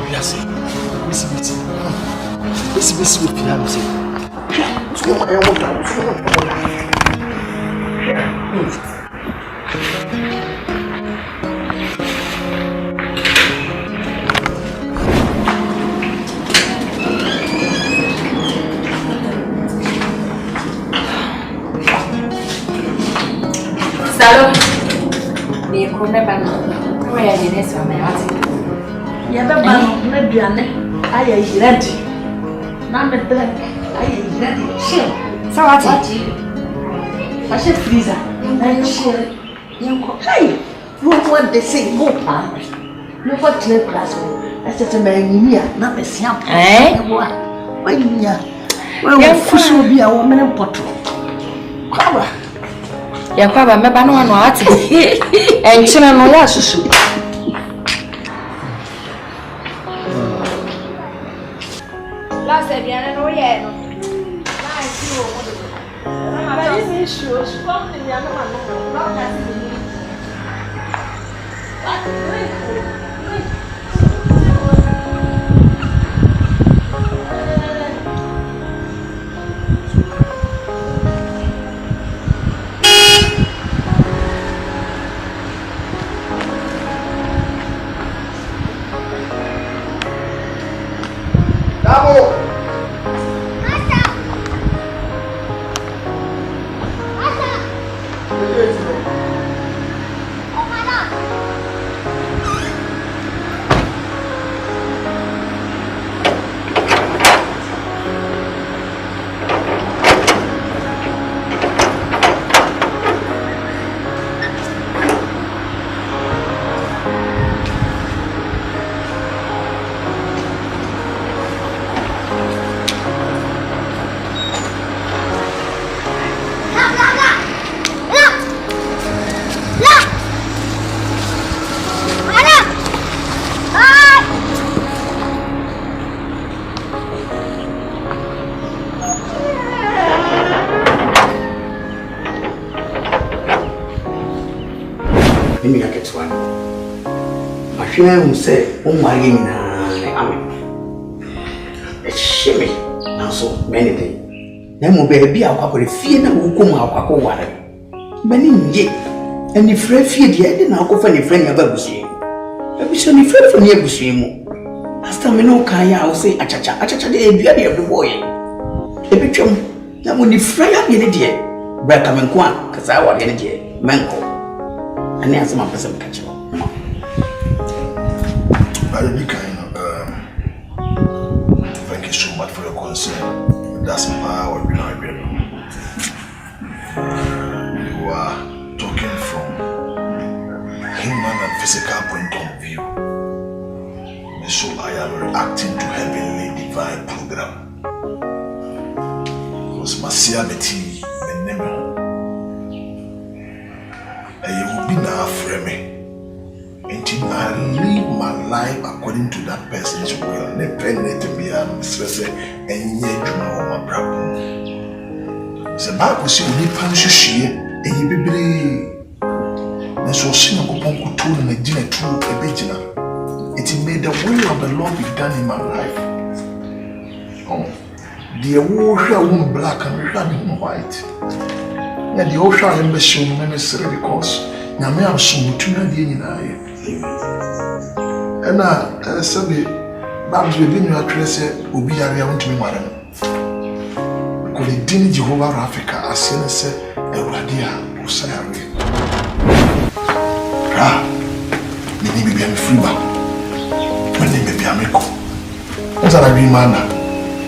Yes. Listen with piano. What's going on? Salud. Ni kone bana. Kwa ya nene so me ati. Ya ba ba na duane aya yiradi. Na me drink aya yiradi. Chill. Sawati. Ashe freezer. Na chill. Yanko. Hey. What they say go pa. No what clear class. Asa se me nyimia na me siam. Wa nyimia. Wa fuso bi a wo mene poto. Kwa Yakwaba meba no ano ate. Enchine no ya susu. La seriana no ye no. Na isi wo mo do. Na ma bi mi shu, come ni ya no ma no. Na ka si ni. Mimi naketwana. Mashina unse umwali na ame. Eshime na so many day. Na mo baby akwa fie na wukum akwa ware. Mani nje. Eni frɛ fie de na akɔfa ne frɛ ne ababusie. Abusie ne frɛ ne abusie mu. Asta me no kan ya wo say achacha de edua de boy. Ebetwam na mo ne frɛ ya ne de. Bra kamenko a kasa wa de ne de. Menko. Ani asema pesa mkacho. Thank you so much for your concern. That's power behind it. You are talking from human and physical point of view. So I am reacting to heavenly divine program. Because Masia Meti Menemo. And you will be now frame. Until I live my life according to that person's will. Nepene to be a mistress and yet to my problem. The Bible says, "Only Pansushi, and you be brave." And so, Sina Koponku told me, "Dinner to a Bejina." It made the will of the Lord be done in my life. Oh, the ocean black and running white. And the ocean embassy ministry because now me am so mutuna the and I said, Babs, we been your address, will be around to me, madam. Because the dinner Jehovah Africa, as soon as a radia, or Sayari. Ah, maybe be a free man. When they may be a meko. As I dream, man,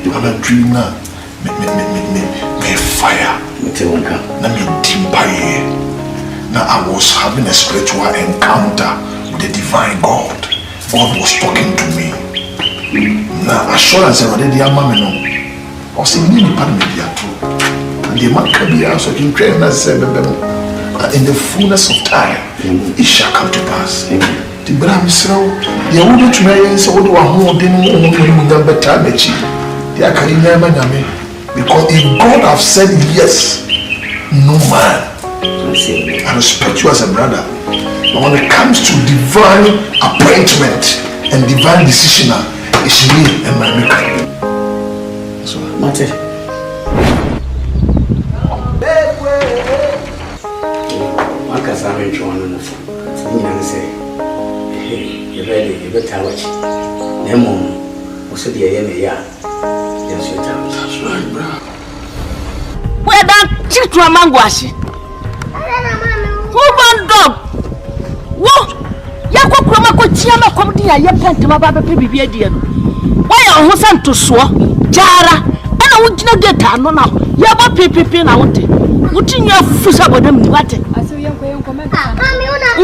you have a dream now. May fire. Let me dim by. Now I was having a spiritual encounter with the divine God. God was talking to me. Now assurance already the amameno. Or see me part media too. And the man can be also in prayer and said in the fullness of time it shall come to pass. The Bram Israel, the older to me is all the one who didn't remember time. The Academia Maname. Because if God have said yes, no man. I respect you as a brother. But when it comes to divine appointment and divine decision, it's me and my maker. So, Mate. What can I mention on the phone? You say, hey, you're ready, you better watch. Nemo, what's the idea? That's right, bro. Where that chitwa mangwashi? Who born dog? Whoa! Yakokuma kochiama komdia yepente mababe pe bibia die no. Why your hosan to so? Jara. Ana wugina gate ano na. Yaba pepepe na wote. Wutinya fusa bodam ni wate. Aso yenko meka. Mami una.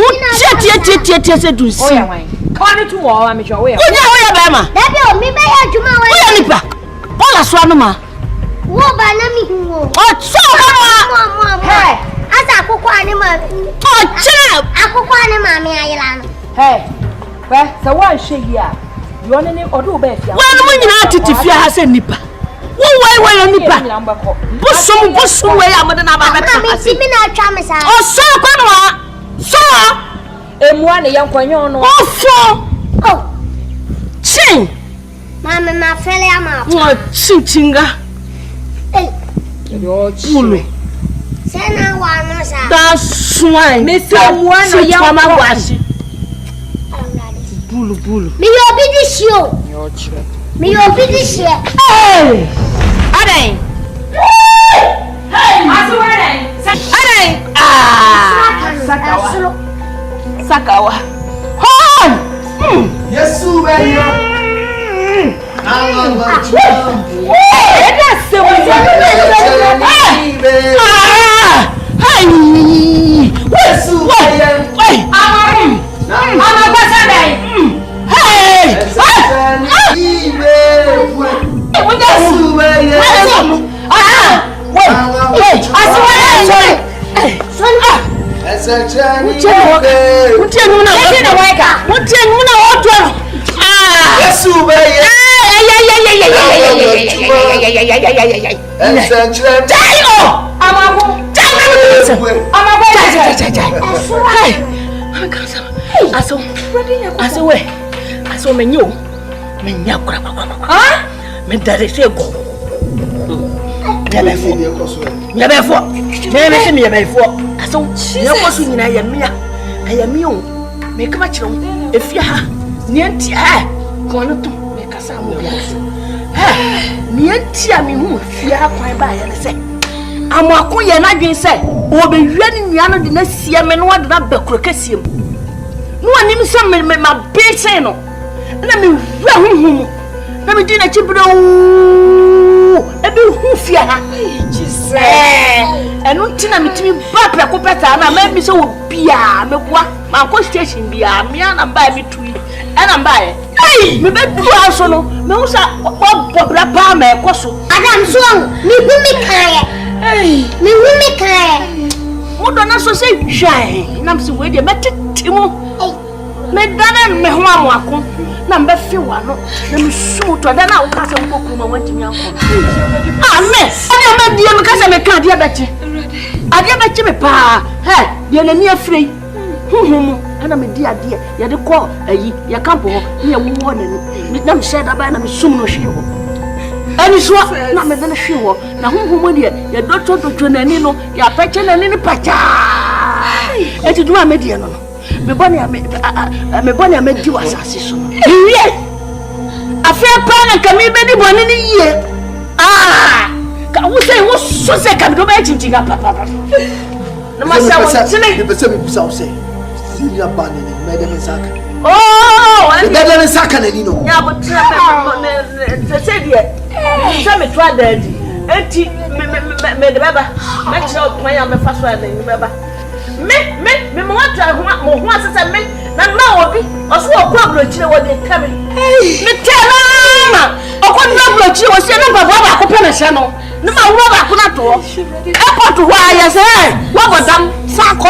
Tie se dunsi. Oya wan. Kawani tu wo wa me hwa oya. Oya ba ma. Dabi o mi be ya juma wa. Oya nipa. Ola so anu ma. Wo ba na mi hu. O so ma. Hey. Asa akoko ani ma. Oh, chap! Akoko ani ma me ayela no. Hey. Well, so one shey ya. You only need Oduro be fia. Well, mo nyina titifia ha se nipa. Wo wai nipa. Bosom we amade na ba beta. Mami ti mi na atwa me sa. O so kwa no a. So. Emua ne yankonyo no. O so. Oh. Chin. Mama ma fele ama. Mo chinga. Eh. Yo Mulu. Sena wa no sa. That's why. Me say mua no yankonyo. Bulu. Me yo bi di show. Yo chire. Me yo bi di share. Hey! Adai! Hey! Asu adai! Adai! Ah! Sakawa. Hon! Yesu beyo. Hey! That's the way. Ah! Hey! Yesu beyo. Wait! Ama pasa dai. Hey! Aso we. Aso menyo. Menya kura. Ah? Me dare se go. Yabefo. Aso yakoso nyina yamia. Ayamio. Me kama chiro. Efia ha. Nienti kono to me kasa mo yaso. Nienti a me hu fia kwan ba ya se. Amako ye na dwen se obe hwie ni nua no de na sie me no de na bakuro kasiem. No anim se me ma beche no. Na me hwa huhum. Na me di na chibro. Ebi hu fia ha. Jesus. Enu ntina mitimi ba preko peta na ma bi se obi a me boa. Ma ko station bia me na ba mi tui. Ena mba e. Me be du aso no. Me hu sa bobra pa ma e koso. Adam so mi bu mi kan. Me wumi kai. Mo do na so se hwai. Na mse we de metetimu. Me dana me ho amako. Na mbe fi wa no. Na me su to da na wo ka se mo kuma wantimi anko. Amen. Ade ma die me ka se me ka de abeche. Ade abeche me pa. De na ni afrei. Huhumu. Ana me di ade. Ya de ko ayi. Ya kampo ho. Ne ya wo na ni. Na me se da ba na me sum no hwe ho. Ani so na me dana hwe ho na honhom de ya dotto na ni no ya pache na ni pacha eti duma me de no me bone di wasase so iye afa pa na kami be di bone ni ye ka wo se wo so se ka do ba chinchiga papa na ma sa wo tine be se me busa wo se siria ba ni me de me saka and be de me saka na ni no ya bo tira me se die so me twa daddy enti me de baba me twa kwa ya me fa so na ni baba me mo wata ho asesa me na obi oso okwa abrochire wo de kame me tela ma okwa abrochire wo se na baba ko pe na hye no ne ma wo ba ko na to airport ho ya se wo godam sako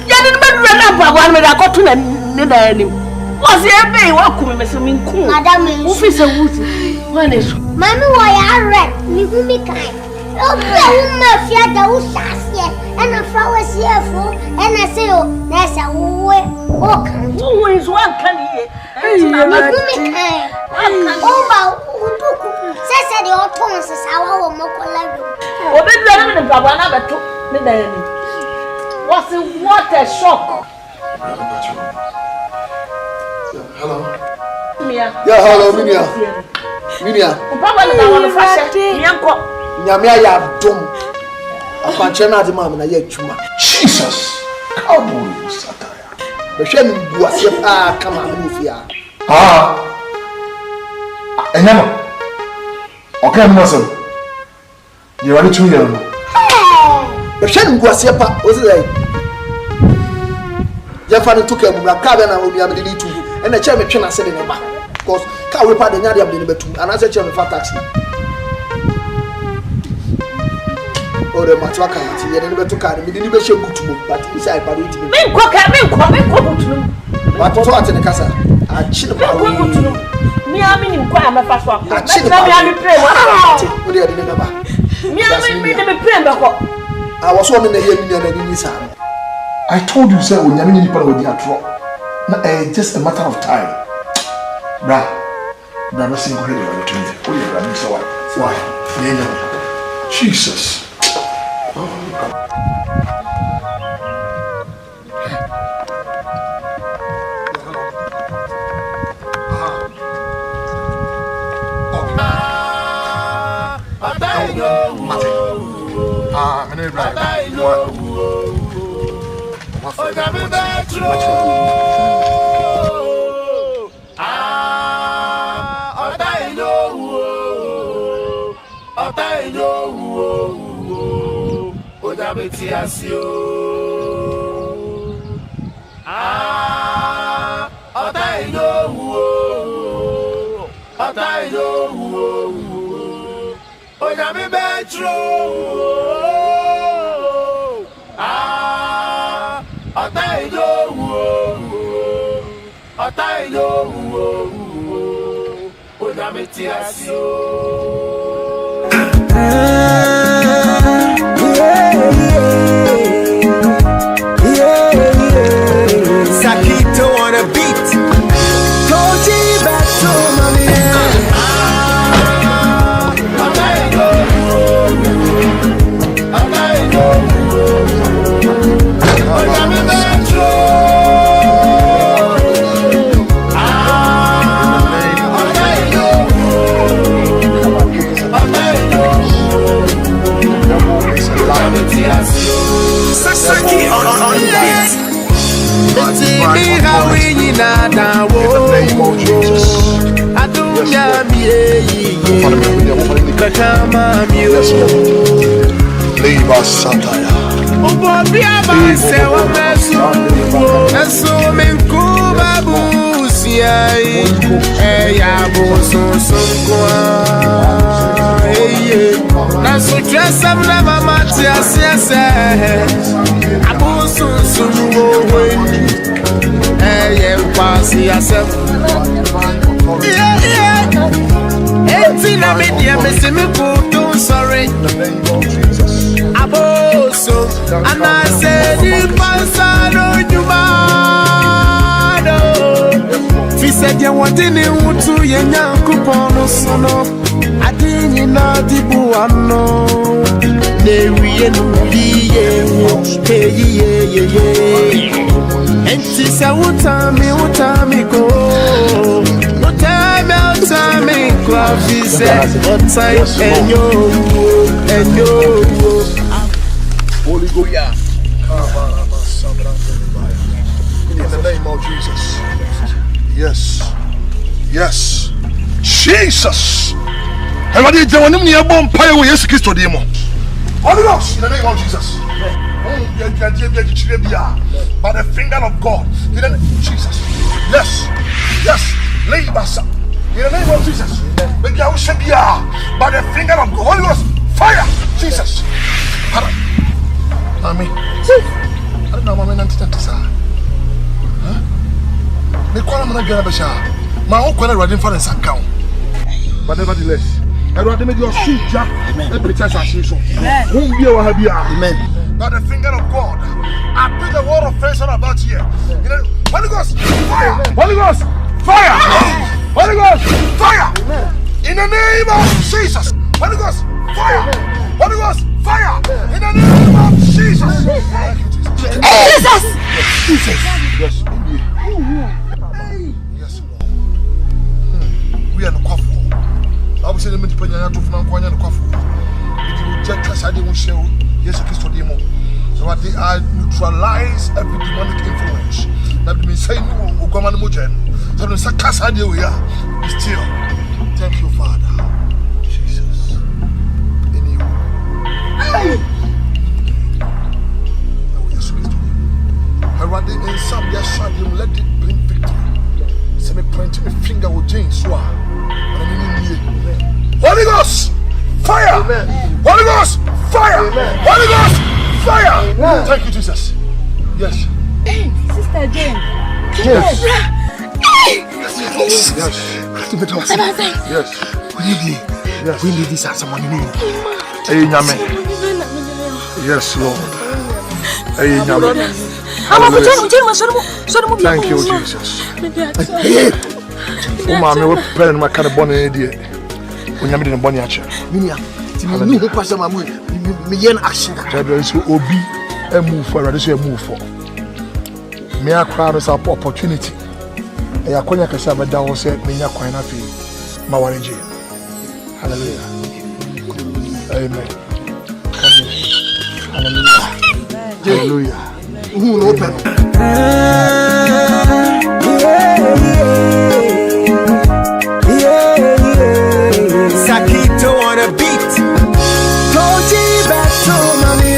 ya ni me dure na baba me da ko to na ne da ni wo se ebe wo ku me se min ku madam wo fi se wuti wane so mami wo ya red ni gumi kai o pe wo ma fi ada wo sasie ena flowers here for ena say o na sa wo o kan wo is one kan ye ni gumi kai o ba uduku sese de o ton se sa wo mo kola o be dua na me baba na beto me da ni was what a shock. Hello Mia. Yeah, hello Minia. Papa na won fashe mianko nyame ya dom apanche na adema na ya twuma Jesus kabu sataya be hwe mi bu ase pa kama me fia enyama okay mo so ye wani tu ye no be hwe mi bu ase pa o se dai ya fa ni to ka mu ka be na o bia me di tu e na che me twe na se de ne ba because ka we pa de nya de am de ne betu ana se che me fa taxi ore matwa kan ti ye ne betu ka ne di ni be she gutumo but inside pa do ti me ko gutumo ba to ate ne kasa a chi ne pa ko gutumo mi ami ni ko am fa so a chi ne mi ami pray o de ne ba mi ami ne me pray be ko a wo so me na ye mi na ni sa I told you say onyame ni nipa na odi atro na just a matter of time bra no sing go here to me o ye bra me so why Jesus Sasaki on beat. Me how we nada wo. Adunya mi kama mi o. Leiba Sataya. Obo biaba se wa mesu. Eso men kuba busiai. Eya bo so kwa. Na so dressam na mama ti asiase. Abu so wo. Eya kwasi asem. Yeah. Enti na me dia me se me kudu sorry. Aboso and I said the pasado jumado. Fi said you want in to ye nyankopono sono. Adini na dibuano. Ne wiye no liye. Hey. Enti sa utami go. Utami coffee said time and yo. Holy Ghost. In the name of Jesus. Yes. Jesus. Everybody, the one near bomb pile with Jesus Christ today. Holy Ghost. In the name of Jesus. By the finger of God. In the name of Jesus. Yes. Lay basa. In the name of Jesus. By the finger of God. Holy Ghost. Fire. Jesus. Mami, I don't know, Mamma, they call him a Ganabasha. My own corner riding for his account. But nevertheless, I rather make your feet jump and pretend as usual. Whom you have here. Amen. By the finger of God, I put the word of friendship about here. Holy Ghost, fire! Holy Ghost, fire! Holy Ghost, fire! In the name of Jesus, Holy Ghost, fire! Holy Ghost, fire! In the name of Jesus! Jesus! Yes, Lord. We are the coffee. I will say the minute when you have to find one and coffee. If you just as I didn't show, yes, Christ demo. So what they are neutralize every demonic influence. That means saying, no, go on, Mujan. So the Sakas idea we are still. Thank you, Father. I rather in some yes, let it bring victory. Send me point my finger with James Swar. Holy Ghost, fire! Holy Ghost, fire! Holy Ghost, fire! Thank you, Jesus. Yes. Hey, Sister Jane. Yes. Yes. We need this as someone in need. Hey, Nyame. Yes, Lord. Hey, Nyame. Thank you, Jesus. Oh, mommy, what parent my kind of bonnet idea? When you're in a bonnet, Minia, Timmy, who pass my moon, me an action. There is will be a move for this year move for. Me a crowd is up opportunity. I acquire Cassava Dow said, Minia Quina fee, Mawariji. Hallelujah. Amen. Hallelujah. Who will open? Sakito on a beat. Koji back to mommy.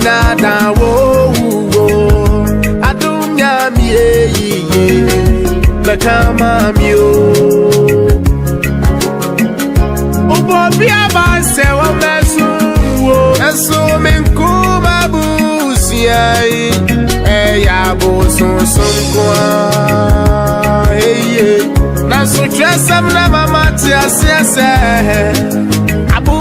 Nada wo adunya mi kama mi obo bia ba se wa mesu eso men kuba busiai ya bo son kwa na so dressam na mama ti asiase